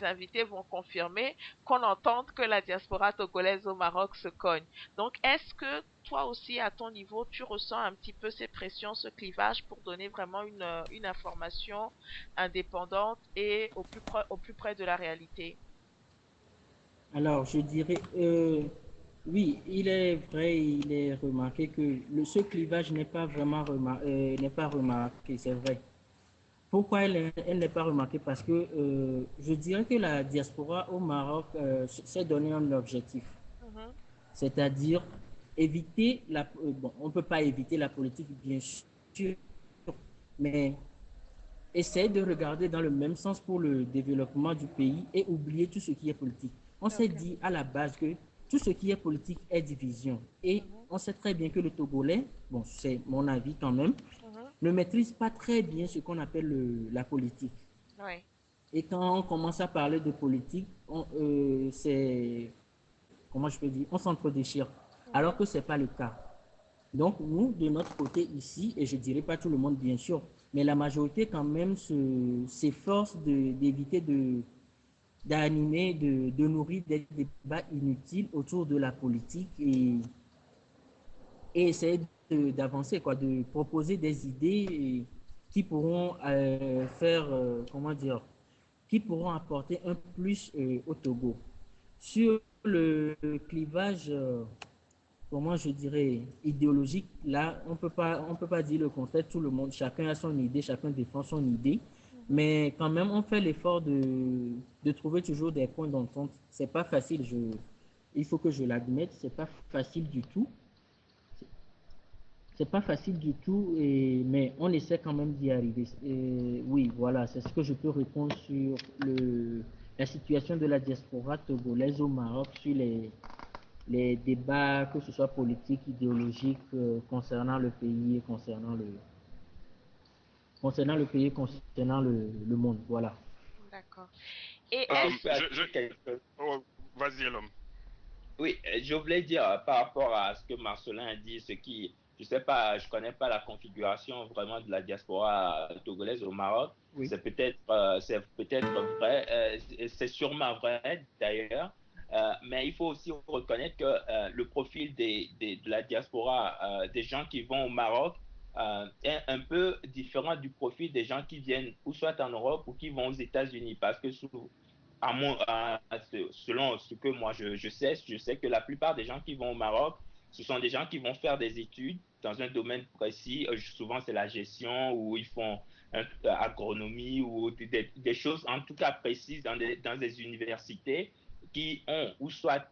invités vont confirmer, qu'on entende que la diaspora togolaise au Maroc se cogne. Donc est-ce que toi aussi, à ton niveau, tu ressens un petit peu ces pressions, ce clivage pour donner vraiment une information indépendante et au plus près de la réalité? Alors, je dirais, oui, il est vrai, il est remarqué que ce clivage n'est pas vraiment n'est pas remarqué, c'est vrai. Pourquoi elle n'est pas remarquée? Parce que je dirais que la diaspora au Maroc s'est donné un objectif, Mhm, c'est-à-dire éviter bon, on ne peut pas éviter la politique, bien sûr, mais essayer de regarder dans le même sens pour le développement du pays et oublier tout ce qui est politique. On s'est ok. dit à la base que tout ce qui est politique est division. Et Mhm, on sait très bien que le Togolais, bon, c'est mon avis quand même, mhm, ne maîtrise pas très bien ce qu'on appelle la politique. ouais. Et quand on commence à parler de politique, c'est, comment je peux dire, on s'entre-déchire, alors Mhm, que ce n'est pas le cas. Donc, nous, de notre côté ici, et je ne dirais pas tout le monde, bien sûr, mais la majorité quand même s'efforce d'éviter d'animer, de nourrir des débats inutiles autour de la politique et essayer d'avancer, quoi, de proposer des idées qui pourront faire, comment dire, qui pourront apporter un plus au Togo. Sur le clivage comment je dirais, idéologique, là, on peut pas dire le contraire. Tout le monde, chacun a son idée, chacun défend son idée. mhm. Mais quand même, on fait l'effort de trouver toujours des points d'entente. C'est pas facile, il faut que je l'admette, c'est pas facile du tout. C'est pas facile du tout, mais on essaie quand même d'y arriver. Et oui, voilà, c'est ce que je peux répondre sur la situation de la diaspora togolaise au Maroc, sur les débats, que ce soit politiques, idéologiques, concernant le pays et concernant le pays, concernant le monde. Voilà. D'accord. Et Si je est-ce... peux ajouter quelque chose. Oh, vas-y, l'homme. Oui, je voulais dire par rapport à ce que Marcelin a dit, ce qui, je sais pas, je connais pas la configuration vraiment de la diaspora togolaise au Maroc. Oui. C'est peut-être vrai, c'est sûrement vrai d'ailleurs. Mais il faut aussi reconnaître que le profil de la diaspora, des gens qui vont au Maroc, est un peu différent du profil des gens qui viennent ou soit en Europe ou qui vont aux États-Unis, parce que selon ce que moi je sais que la plupart des gens qui vont au Maroc, ce sont des gens qui vont faire des études dans un domaine précis. Souvent, c'est la gestion ou ils font agronomie ou des choses en tout cas précises dans des universités qui ont ou soit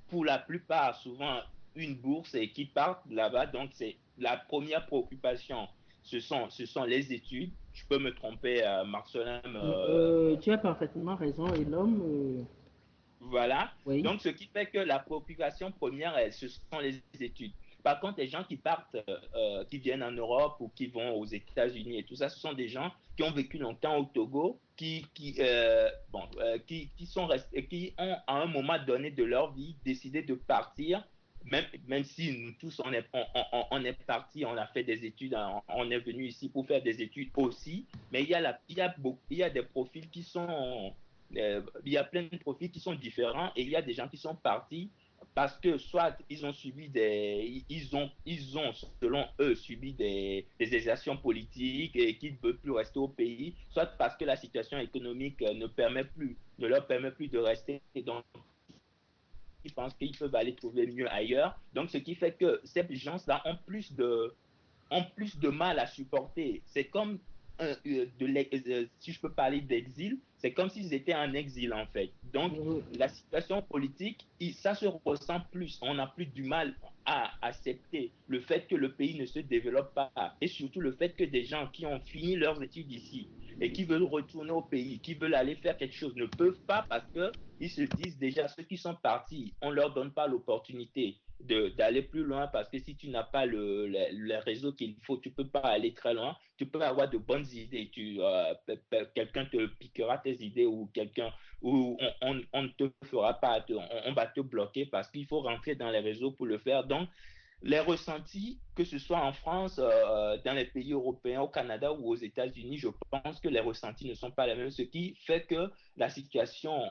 pour la plupart souvent une bourse et qui partent là-bas. Donc, c'est la première préoccupation. Ce sont les études. Je peux me tromper, Marcelin. Tu as parfaitement raison. Et l'homme, Voilà. oui. Donc, ce qui fait que la préoccupation première, ce sont les études. Par contre, les gens qui partent, qui viennent en Europe ou qui vont aux États-Unis et tout ça, ce sont des gens qui ont vécu longtemps au Togo, qui ont à un moment donné de leur vie décidé de partir, même si nous tous on est partis, on a fait des études, on est venu ici pour faire des études aussi, mais il y a des profils qui sont, il y a plein de profils qui sont différents et il y a des gens qui sont partis parce que soit ils ont, selon eux, subi des exactions politiques et qu'ils ne veulent plus rester au pays, soit parce que la situation économique ne leur permet plus de rester. Donc, ils pensent qu'ils peuvent aller trouver mieux ailleurs. Donc, ce qui fait que ces gens-là ont plus de mal à supporter. C'est comme, si je peux parler d'exil, c'est comme s'ils étaient en exil en fait. Donc, la situation politique, ça se ressent plus. On a plus du mal à accepter le fait que le pays ne se développe pas et surtout le fait que des gens qui ont fini leurs études ici et qui veulent retourner au pays, qui veulent aller faire quelque chose, ne peuvent pas parce que ils se disent déjà, ceux qui sont partis, on ne leur donne pas l'opportunité d'aller plus loin parce que si tu n'as pas le réseau qu'il faut, tu ne peux pas aller très loin. Tu peux avoir de bonnes idées. Quelqu'un te piquera tes idées ou on ne te fera pas, on va te bloquer parce qu'il faut rentrer dans les réseaux pour le faire. Donc, les ressentis, que ce soit en France, dans les pays européens, au Canada ou aux États-Unis, je pense que les ressentis ne sont pas les mêmes, ce qui fait que la situation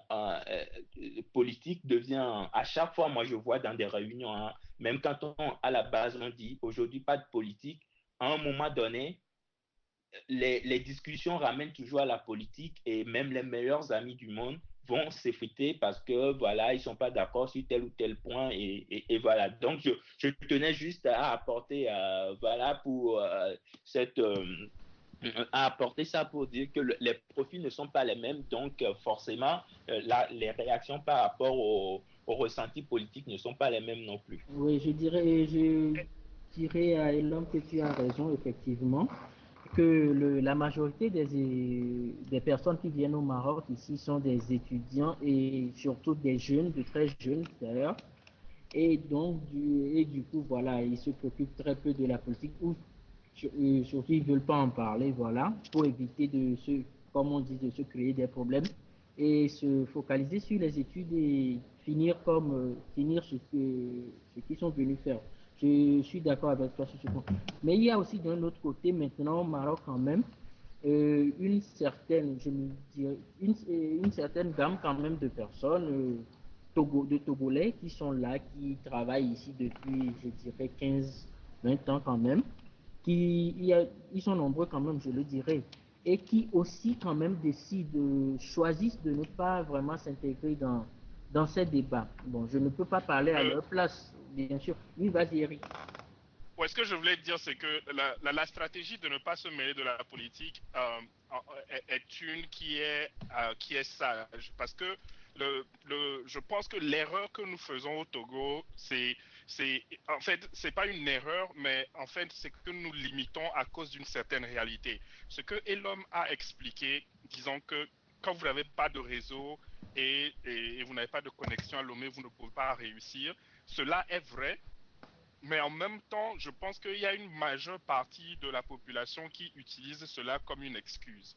politique devient, à chaque fois, moi je vois dans des réunions, hein, même quand à la base on dit aujourd'hui pas de politique, à un moment donné, les discussions ramènent toujours à la politique et même les meilleurs amis du monde vont s'effriter parce que voilà, ils ne sont pas d'accord sur tel ou tel point et voilà. Donc, je tenais juste à apporter, voilà, pour à apporter ça pour dire que les profils ne sont pas les mêmes, donc forcément, les réactions par rapport au ressenti politique ne sont pas les mêmes non plus. Oui, je dirais à Elom que tu as raison, effectivement, que la majorité des personnes qui viennent au Maroc ici sont des étudiants et surtout des jeunes, de très jeunes d'ailleurs. Et donc, du coup, voilà, ils se préoccupent très peu de la politique ou surtout, ils ne veulent pas en parler, voilà, pour éviter comme on dit, de se créer des problèmes et se focaliser sur les études et finir ce qu'ils sont venus faire. Je suis d'accord avec toi sur ce point. Mais il y a aussi d'un autre côté, maintenant, au Maroc quand même, une certaine, je me dirais, une certaine gamme quand même de personnes, de Togolais qui sont là, qui travaillent ici depuis, je dirais, 15, 20 ans quand même, ils sont nombreux quand même, je le dirais, et qui aussi quand même choisissent de ne pas vraiment s'intégrer dans ces débats. Bon, je ne peux pas parler à leur place, bien sûr. Oui, vas-y, Eric. Ouais, ce que je voulais dire, c'est que la stratégie de ne pas se mêler de la politique est une qui est sage. Parce que je pense que l'erreur que nous faisons au Togo, en fait, c'est pas une erreur, mais en fait, c'est que nous limitons à cause d'une certaine réalité. Ce que Elom a expliqué, disons que quand vous n'avez pas de réseau et vous n'avez pas de connexion à Lomé, vous ne pouvez pas réussir. Cela est vrai. Mais en même temps, je pense qu'il y a une majeure partie de la population qui utilise cela comme une excuse.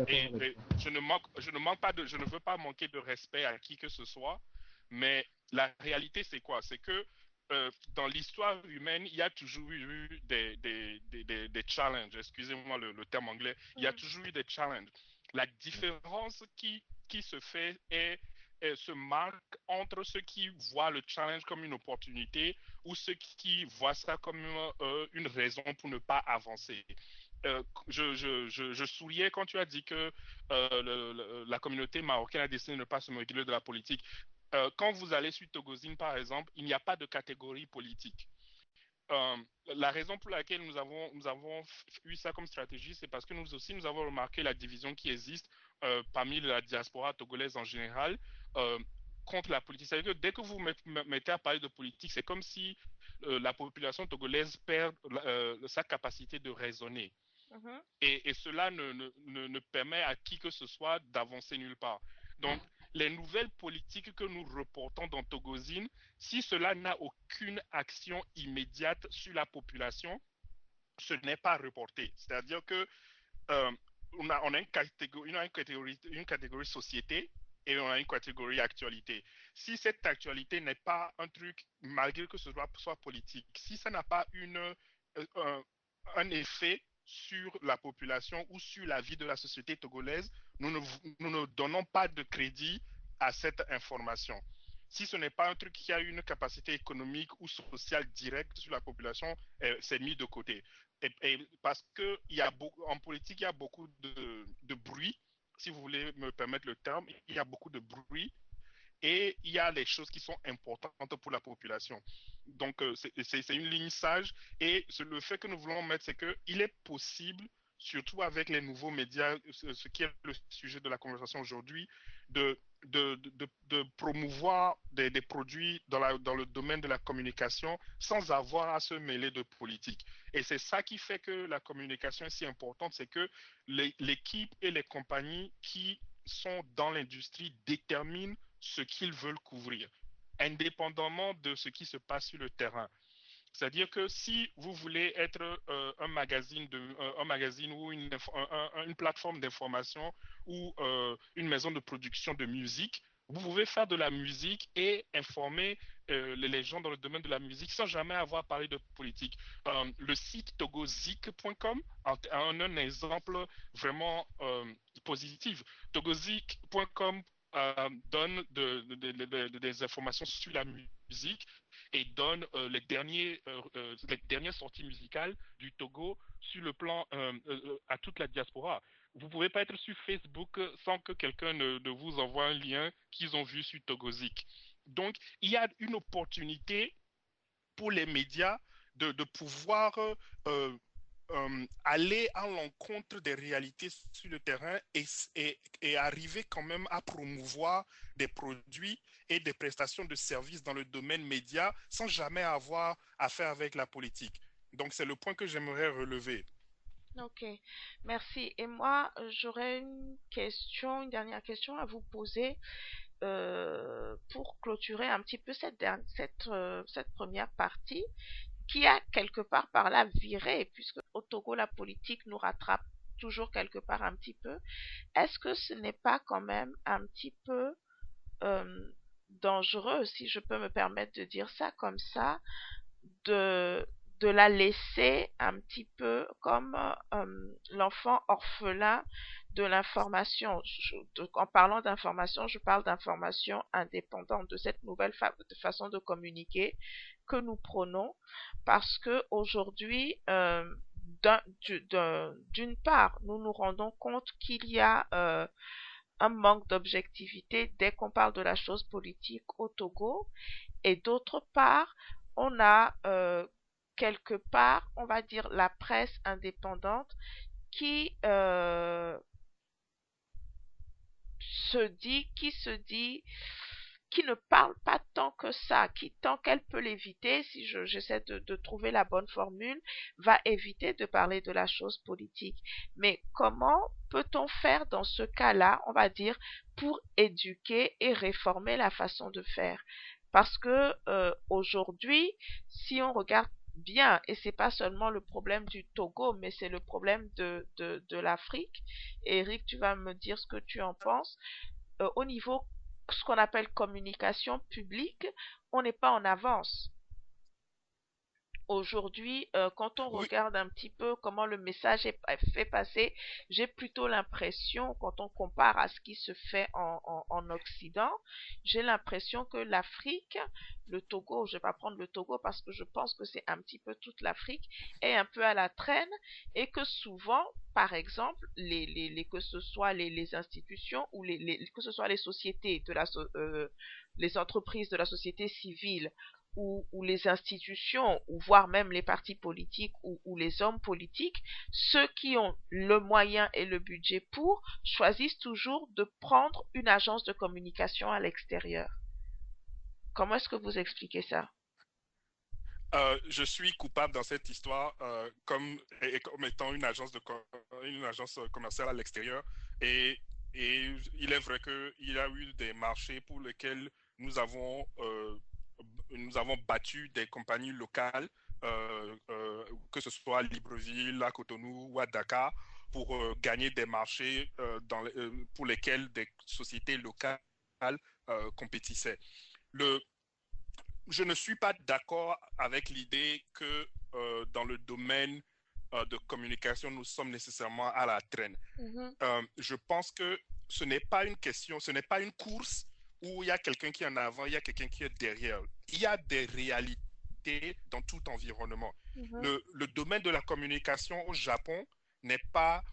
Et je ne veux pas manquer de respect à qui que ce soit, mais la réalité, c'est quoi? C'est que dans l'histoire humaine, il y a toujours eu des challenges. Excusez-moi le terme anglais. Il y a toujours eu des challenges. La différence qui se fait se marque entre ceux qui voient le challenge comme une opportunité ou ceux qui voient ça comme une raison pour ne pas avancer. Je souriais quand tu as dit que la communauté marocaine a décidé de ne pas se mêler de la politique. Quand vous allez sur Togozine, par exemple, il n'y a pas de catégorie politique. La raison pour laquelle nous avons eu ça comme stratégie, c'est parce que nous aussi, nous avons remarqué la division qui existe parmi la diaspora togolaise en général contre la politique. C'est-à-dire que dès que vous mettez à parler de politique, c'est comme si la population togolaise perd sa capacité de raisonner. Et cela ne permet à qui que ce soit d'avancer nulle part. Donc, les nouvelles politiques que nous reportons dans Togozine, si cela n'a aucune action immédiate sur la population, ce n'est pas reporté. C'est-à-dire que euh, on a une catégorie société et on a une catégorie actualité. Si cette actualité n'est pas un truc, malgré que ce soit politique, si ça n'a pas un effet sur la population ou sur la vie de la société togolaise, nous ne donnons pas de crédit à cette information. Si ce n'est pas un truc qui a une capacité économique ou sociale directe sur la population, c'est mis de côté. Et parce qu'en politique, il y a beaucoup de bruit, si vous voulez me permettre le terme, il y a beaucoup de bruit et il y a les choses qui sont importantes pour la population. Donc, c'est une ligne sage et le fait que nous voulons mettre, c'est qu'il est possible, surtout avec les nouveaux médias, ce qui est le sujet de la conversation aujourd'hui, de promouvoir des produits dans le domaine de la communication sans avoir à se mêler de politique. Et c'est ça qui fait que la communication est si importante, c'est que l'équipe et les compagnies qui sont dans l'industrie déterminent ce qu'ils veulent couvrir, indépendamment de ce qui se passe sur le terrain. C'est-à-dire que si vous voulez être un magazine ou une plateforme d'information ou une maison de production de musique, vous pouvez faire de la musique et informer les gens dans le domaine de la musique sans jamais avoir parlé de politique. Le site togozik.com a un exemple vraiment positif. Togozik.com donne des informations sur la musique et donne les dernières sorties musicales du Togo sur le plan à toute la diaspora. Vous ne pouvez pas être sur Facebook sans que quelqu'un ne vous envoie un lien qu'ils ont vu sur Togozik. Donc, il y a une opportunité pour les médias de pouvoir aller à l'encontre des réalités sur le terrain et arriver quand même à promouvoir des produits et des prestations de services dans le domaine média sans jamais avoir affaire avec la politique. Donc, c'est le point que j'aimerais relever. Ok, merci. Et moi, j'aurais une dernière question à vous poser pour clôturer un petit peu cette première partie qui a quelque part par là viré, puisque au Togo, la politique nous rattrape toujours quelque part un petit peu. Est-ce que ce n'est pas quand même un petit peu euh, dangereux, si je peux me permettre de dire ça comme ça, de, de la laisser un petit peu comme l'enfant orphelin de l'information. En parlant d'information, je parle d'information indépendante, de cette nouvelle façon de communiquer que nous prenons, parce que aujourd'hui, d'une part, nous nous rendons compte qu'il y a un manque d'objectivité dès qu'on parle de la chose politique au Togo, et d'autre part, on a quelque part, on va dire, la presse indépendante qui qui ne parle pas tant que ça, qui tant qu'elle peut l'éviter, si j'essaie de trouver la bonne formule, va éviter de parler de la chose politique. Mais comment peut-on faire dans ce cas-là, on va dire, pour éduquer et réformer la façon de faire? Parce que aujourd'hui, si on regarde bien, et c'est pas seulement le problème du Togo, mais c'est le problème de l'Afrique. Eric, tu vas me dire ce que tu en penses. Au niveau ce qu'on appelle communication publique, on n'est pas en avance. Aujourd'hui, quand on Oui, regarde un petit peu comment le message est fait passer, j'ai plutôt l'impression, quand on compare à ce qui se fait en Occident, j'ai l'impression que l'Afrique, le Togo, je ne vais pas prendre le Togo parce que je pense que c'est un petit peu toute l'Afrique, est un peu à la traîne et que souvent, par exemple, que ce soit les institutions ou que ce soit les sociétés les entreprises de la société civile ou les institutions, ou voire même les partis politiques ou les hommes politiques, ceux qui ont le moyen et le budget pour, choisissent toujours de prendre une agence de communication à l'extérieur. Comment est-ce que vous expliquez ça? je suis coupable dans cette histoire comme étant une agence commerciale à l'extérieur. Et Et il est vrai qu'il y a eu des marchés pour lesquels nous avons battu des compagnies locales, que ce soit à Libreville, à Cotonou ou à Dakar, pour gagner des marchés pour lesquels des sociétés locales compétissaient. Je ne suis pas d'accord avec l'idée que dans le domaine de communication, nous sommes nécessairement à la traîne. Je pense que ce n'est pas une question, ce n'est pas une course où il y a quelqu'un qui est en avant, il y a quelqu'un qui est derrière. Il y a des réalités dans tout environnement. Le domaine de la communication au Japon n'est pas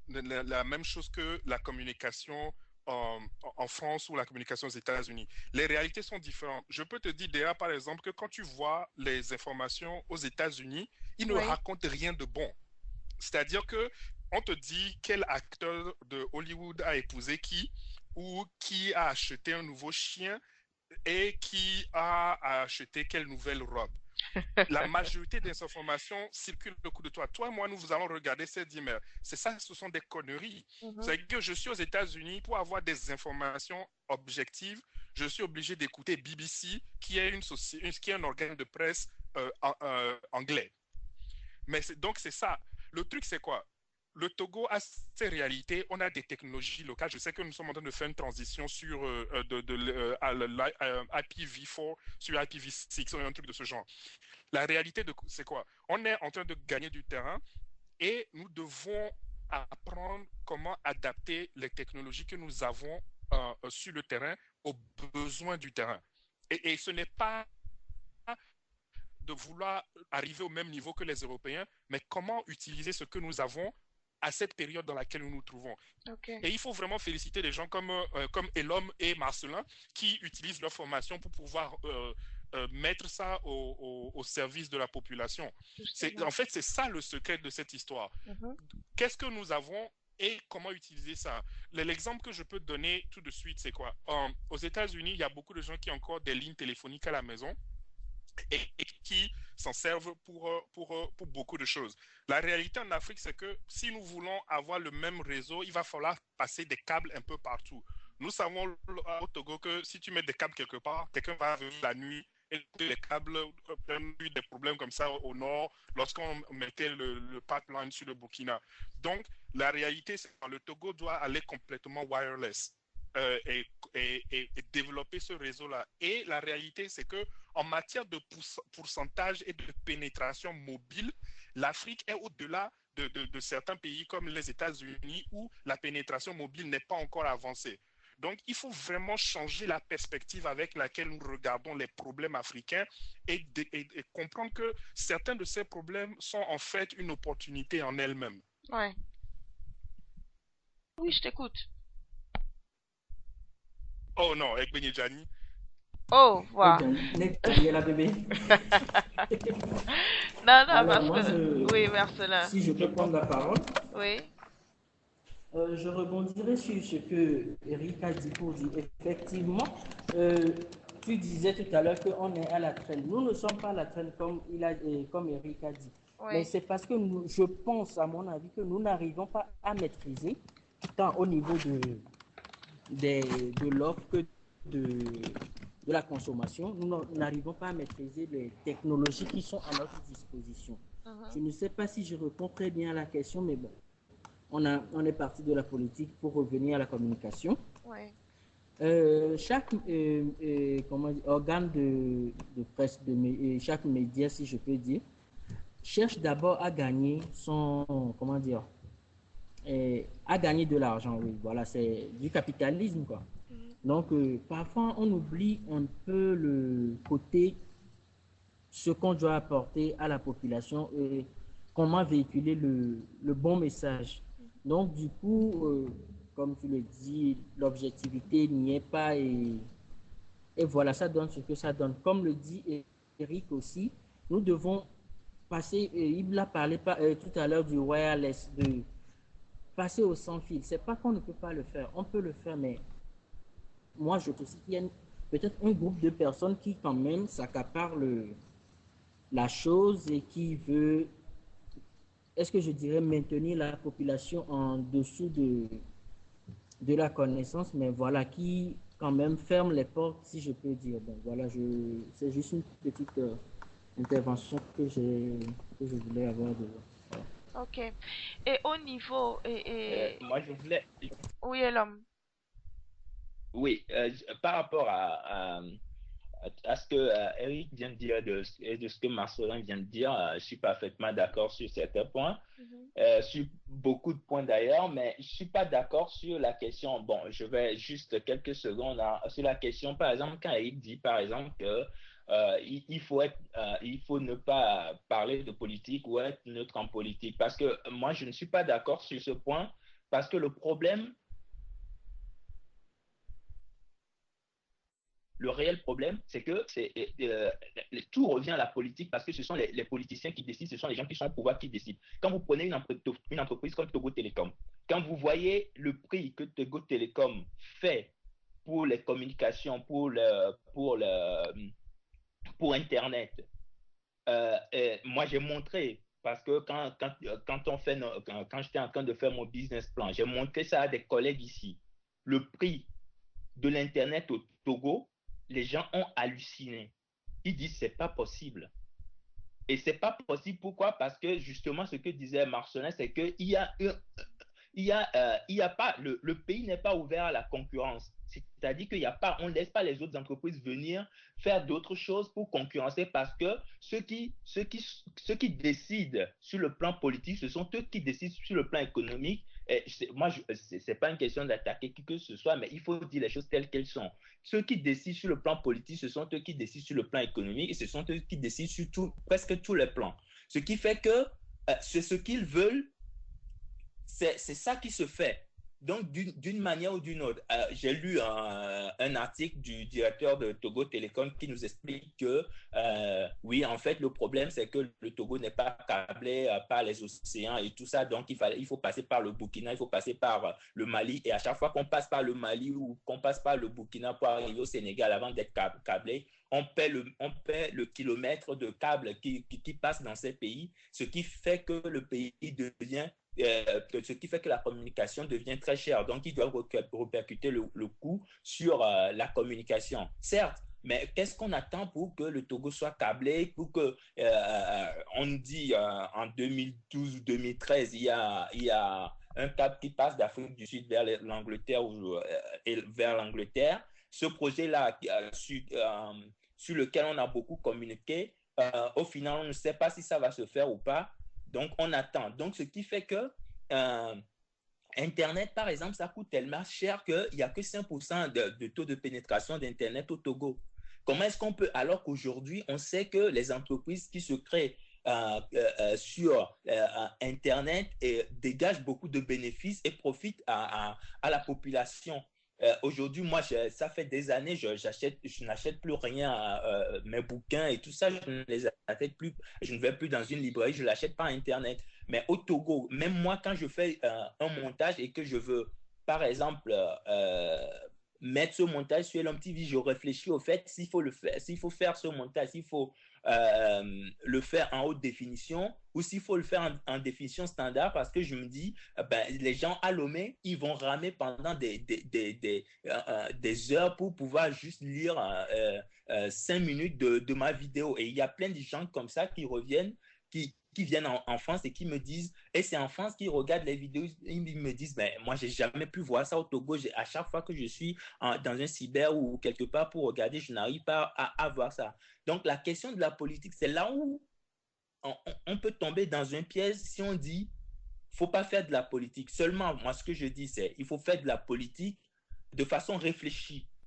la même chose que la communication en France ou la communication aux États-Unis. Les réalités sont différentes. Je peux te dire déjà, par exemple, que quand tu vois les informations aux États-Unis, ils ne racontent rien de bon. C'est-à-dire que on te dit quel acteur de Hollywood a épousé qui, ou qui a acheté un nouveau chien et qui a acheté quelle nouvelle robe. La majorité des informations circulent au coup de toi. Toi et moi, nous allons regarder ces dire, mais c'est ça, ce sont des conneries. C'est que je suis aux États-Unis pour avoir des informations objectives. Je suis obligé d'écouter BBC, qui est un organe de presse anglais. Mais donc, c'est ça. Le truc, c'est quoi? Le Togo a ses réalités, on a des technologies locales. Je sais que nous sommes en train de faire une transition sur IPv4 sur IPv6 ou un truc de ce genre. La réalité, c'est quoi? On est en train de gagner du terrain et nous devons apprendre comment adapter les technologies que nous avons sur le terrain aux besoins du terrain. Et ce n'est pas de vouloir arriver au même niveau que les Européens, mais comment utiliser ce que nous avons à cette période dans laquelle nous nous trouvons. Et il faut vraiment féliciter des gens comme Elom et Marcelin qui utilisent leur formation pour pouvoir mettre ça au service de la population. En fait, c'est ça le secret de cette histoire. Qu'est-ce que nous avons et comment utiliser ça? L'exemple que je peux donner tout de suite, c'est quoi? Aux États-Unis, il y a beaucoup de gens qui ont encore des lignes téléphoniques à la maison et qui s'en servent pour beaucoup de choses. La réalité en Afrique, c'est que si nous voulons avoir le même réseau, il va falloir passer des câbles un peu partout. Nous savons au Togo que si tu mets des câbles quelque part, quelqu'un va venir la nuit et les câbles ont eu des problèmes comme ça au nord lorsqu'on mettait le pipeline sur le Burkina. Donc, la réalité, c'est que le Togo doit aller complètement wireless. Et développer ce réseau-là. Et la réalité, c'est que en matière de pourcentage et de pénétration mobile, l'Afrique est au-delà de certains pays comme les États-Unis où la pénétration mobile n'est pas encore avancée. Donc, il faut vraiment changer la perspective avec laquelle nous regardons les problèmes africains et comprendre que certains de ces problèmes sont en fait une opportunité en elles-mêmes. Ouais. Oui, je t'écoute. Oh non, avec Benidjani. Oh, voilà. La bébé. Non, Alors, parce moi, que... Oui, Marcelin. Si je peux prendre la parole. Oui. Je rebondirai sur ce que Eric a dit pour dire. Effectivement, tu disais tout à l'heure qu'on est à la traîne. Nous ne sommes pas à la traîne comme Eric a dit. Oui. Mais c'est parce que je pense, à mon avis, que nous n'arrivons pas à maîtriser, tant au niveau de l'offre que de la consommation, nous n'arrivons pas à maîtriser les technologies qui sont à notre disposition. Je ne sais pas si je réponds très bien à la question, mais bon, on est parti de la politique pour revenir à la communication. Ouais. Chaque organe de presse, chaque média, si je peux dire, cherche d'abord à gagner à gagner de l'argent, oui, voilà, c'est du capitalisme, quoi. Donc, parfois, on oublie un peu le côté, ce qu'on doit apporter à la population et comment véhiculer le bon message. Donc, du coup, comme tu le dis, l'objectivité n'y est pas et voilà, ça donne ce que ça donne. Comme le dit Eric aussi, nous devons passer, il a parlé tout à l'heure du wireless, de passer au sans fil. C'est pas qu'on ne peut pas le faire, on peut le faire, mais moi, je pense qu'il y a peut-être un groupe de personnes qui, quand même, s'accapare la chose et qui veut est-ce que je dirais maintenir la population en dessous de la connaissance, mais voilà, qui quand même ferme les portes, si je peux dire. Donc voilà, c'est juste une petite intervention que je voulais avoir de. Voilà. Ok. Et au niveau, Moi, je voulais, oui, l'homme. oui, par rapport à ce que Eric vient de dire et de ce que Marcelin vient de dire, je suis parfaitement d'accord sur certains points, Mhm. sur beaucoup de points d'ailleurs, mais je suis pas d'accord sur la question. Bon, je vais juste quelques secondes sur la question, par exemple, quand Eric dit, par exemple, que il faut ne pas parler de politique ou être neutre en politique, parce que moi, je ne suis pas d'accord sur ce point, parce que le réel problème, c'est que tout revient à la politique parce que ce sont les politiciens qui décident, ce sont les gens qui sont au pouvoir qui décident. Quand vous prenez une entreprise comme Togo Télécom, quand vous voyez le prix que Togo Télécom fait pour les communications, pour Internet, moi j'ai montré, parce que quand j'étais en train de faire mon business plan, j'ai montré ça à des collègues ici. Le prix de l'Internet au Togo, les gens ont halluciné. Ils disent c'est pas possible. Et c'est pas possible. Pourquoi? Parce que justement, ce que disait Marcelin, c'est qu'il y a il y a pas, le pays n'est pas ouvert à la concurrence. C'est-à-dire qu'il y a pas, on ne laisse pas les autres entreprises venir faire d'autres choses pour concurrencer parce que ceux qui décident sur le plan politique, ce sont eux qui décident sur le plan économique. Et moi, c'est pas une question d'attaquer qui que ce soit, mais il faut dire les choses telles qu'elles sont. Ceux qui décident sur le plan politique, ce sont eux qui décident sur le plan économique et ce sont eux qui décident sur presque tous les plans. Ce qui fait que c'est ce qu'ils veulent, c'est ça qui se fait. Donc, d'une manière ou d'une autre, j'ai lu un article du directeur de Togo Télécom qui nous explique que, oui, en fait, le problème, c'est que le Togo n'est pas câblé par les océans et tout ça. Donc, il faut passer par le Burkina, il faut passer par le Mali. Et à chaque fois qu'on passe par le Mali ou qu'on passe par le Burkina pour arriver au Sénégal avant d'être câblé, on paie le kilomètre de câble qui passe dans ces pays, ce qui fait que le pays devient ce qui fait que la communication devient très chère. Donc, ils doivent répercuter le coût sur la communication. Certes, mais qu'est-ce qu'on attend pour que le Togo soit câblé, pour que, on nous dit en 2012 ou 2013, il y a un câble qui passe d'Afrique du Sud vers l'Angleterre et vers l'Angleterre. Ce projet-là, sur lequel on a beaucoup communiqué, au final, on ne sait pas si ça va se faire ou pas. Donc, on attend. Donc, ce qui fait que euh, Internet, par exemple, ça coûte tellement cher qu'il n'y a que 5% de taux de pénétration d'Internet au Togo. Comment est-ce qu'on peut, alors qu'aujourd'hui, on sait que les entreprises qui se créent sur Internet dégagent beaucoup de bénéfices et profitent à la population. Aujourd'hui, moi, ça fait des années, je n'achète plus rien, mes bouquins et tout ça, je ne les achète plus, je ne vais plus dans une librairie, je l'achète par Internet. Mais au Togo, même moi, quand je fais un montage et que je veux, par exemple, mettre ce montage sur l'MTV, je réfléchis au fait s'il faut le faire, s'il faut faire ce montage, s'il faut le faire en haute définition ou s'il faut le faire en définition standard parce que je me dis, ben, les gens à Lomé, ils vont ramer pendant des heures pour pouvoir juste lire 5 minutes de ma vidéo. Et il y a plein de gens comme ça qui reviennent, qui viennent en France et qui me disent, et c'est en France qu'ils regardent les vidéos, ils me disent, ben, moi, j'ai jamais pu voir ça au Togo. À chaque fois que je suis dans un cyber ou quelque part pour regarder, je n'arrive pas à voir ça. Donc, la question de la politique, c'est là où on peut tomber dans un piège si on dit, il ne faut pas faire de la politique. Seulement, moi, ce que je dis, c'est, il faut faire de la politique de façon réfléchie.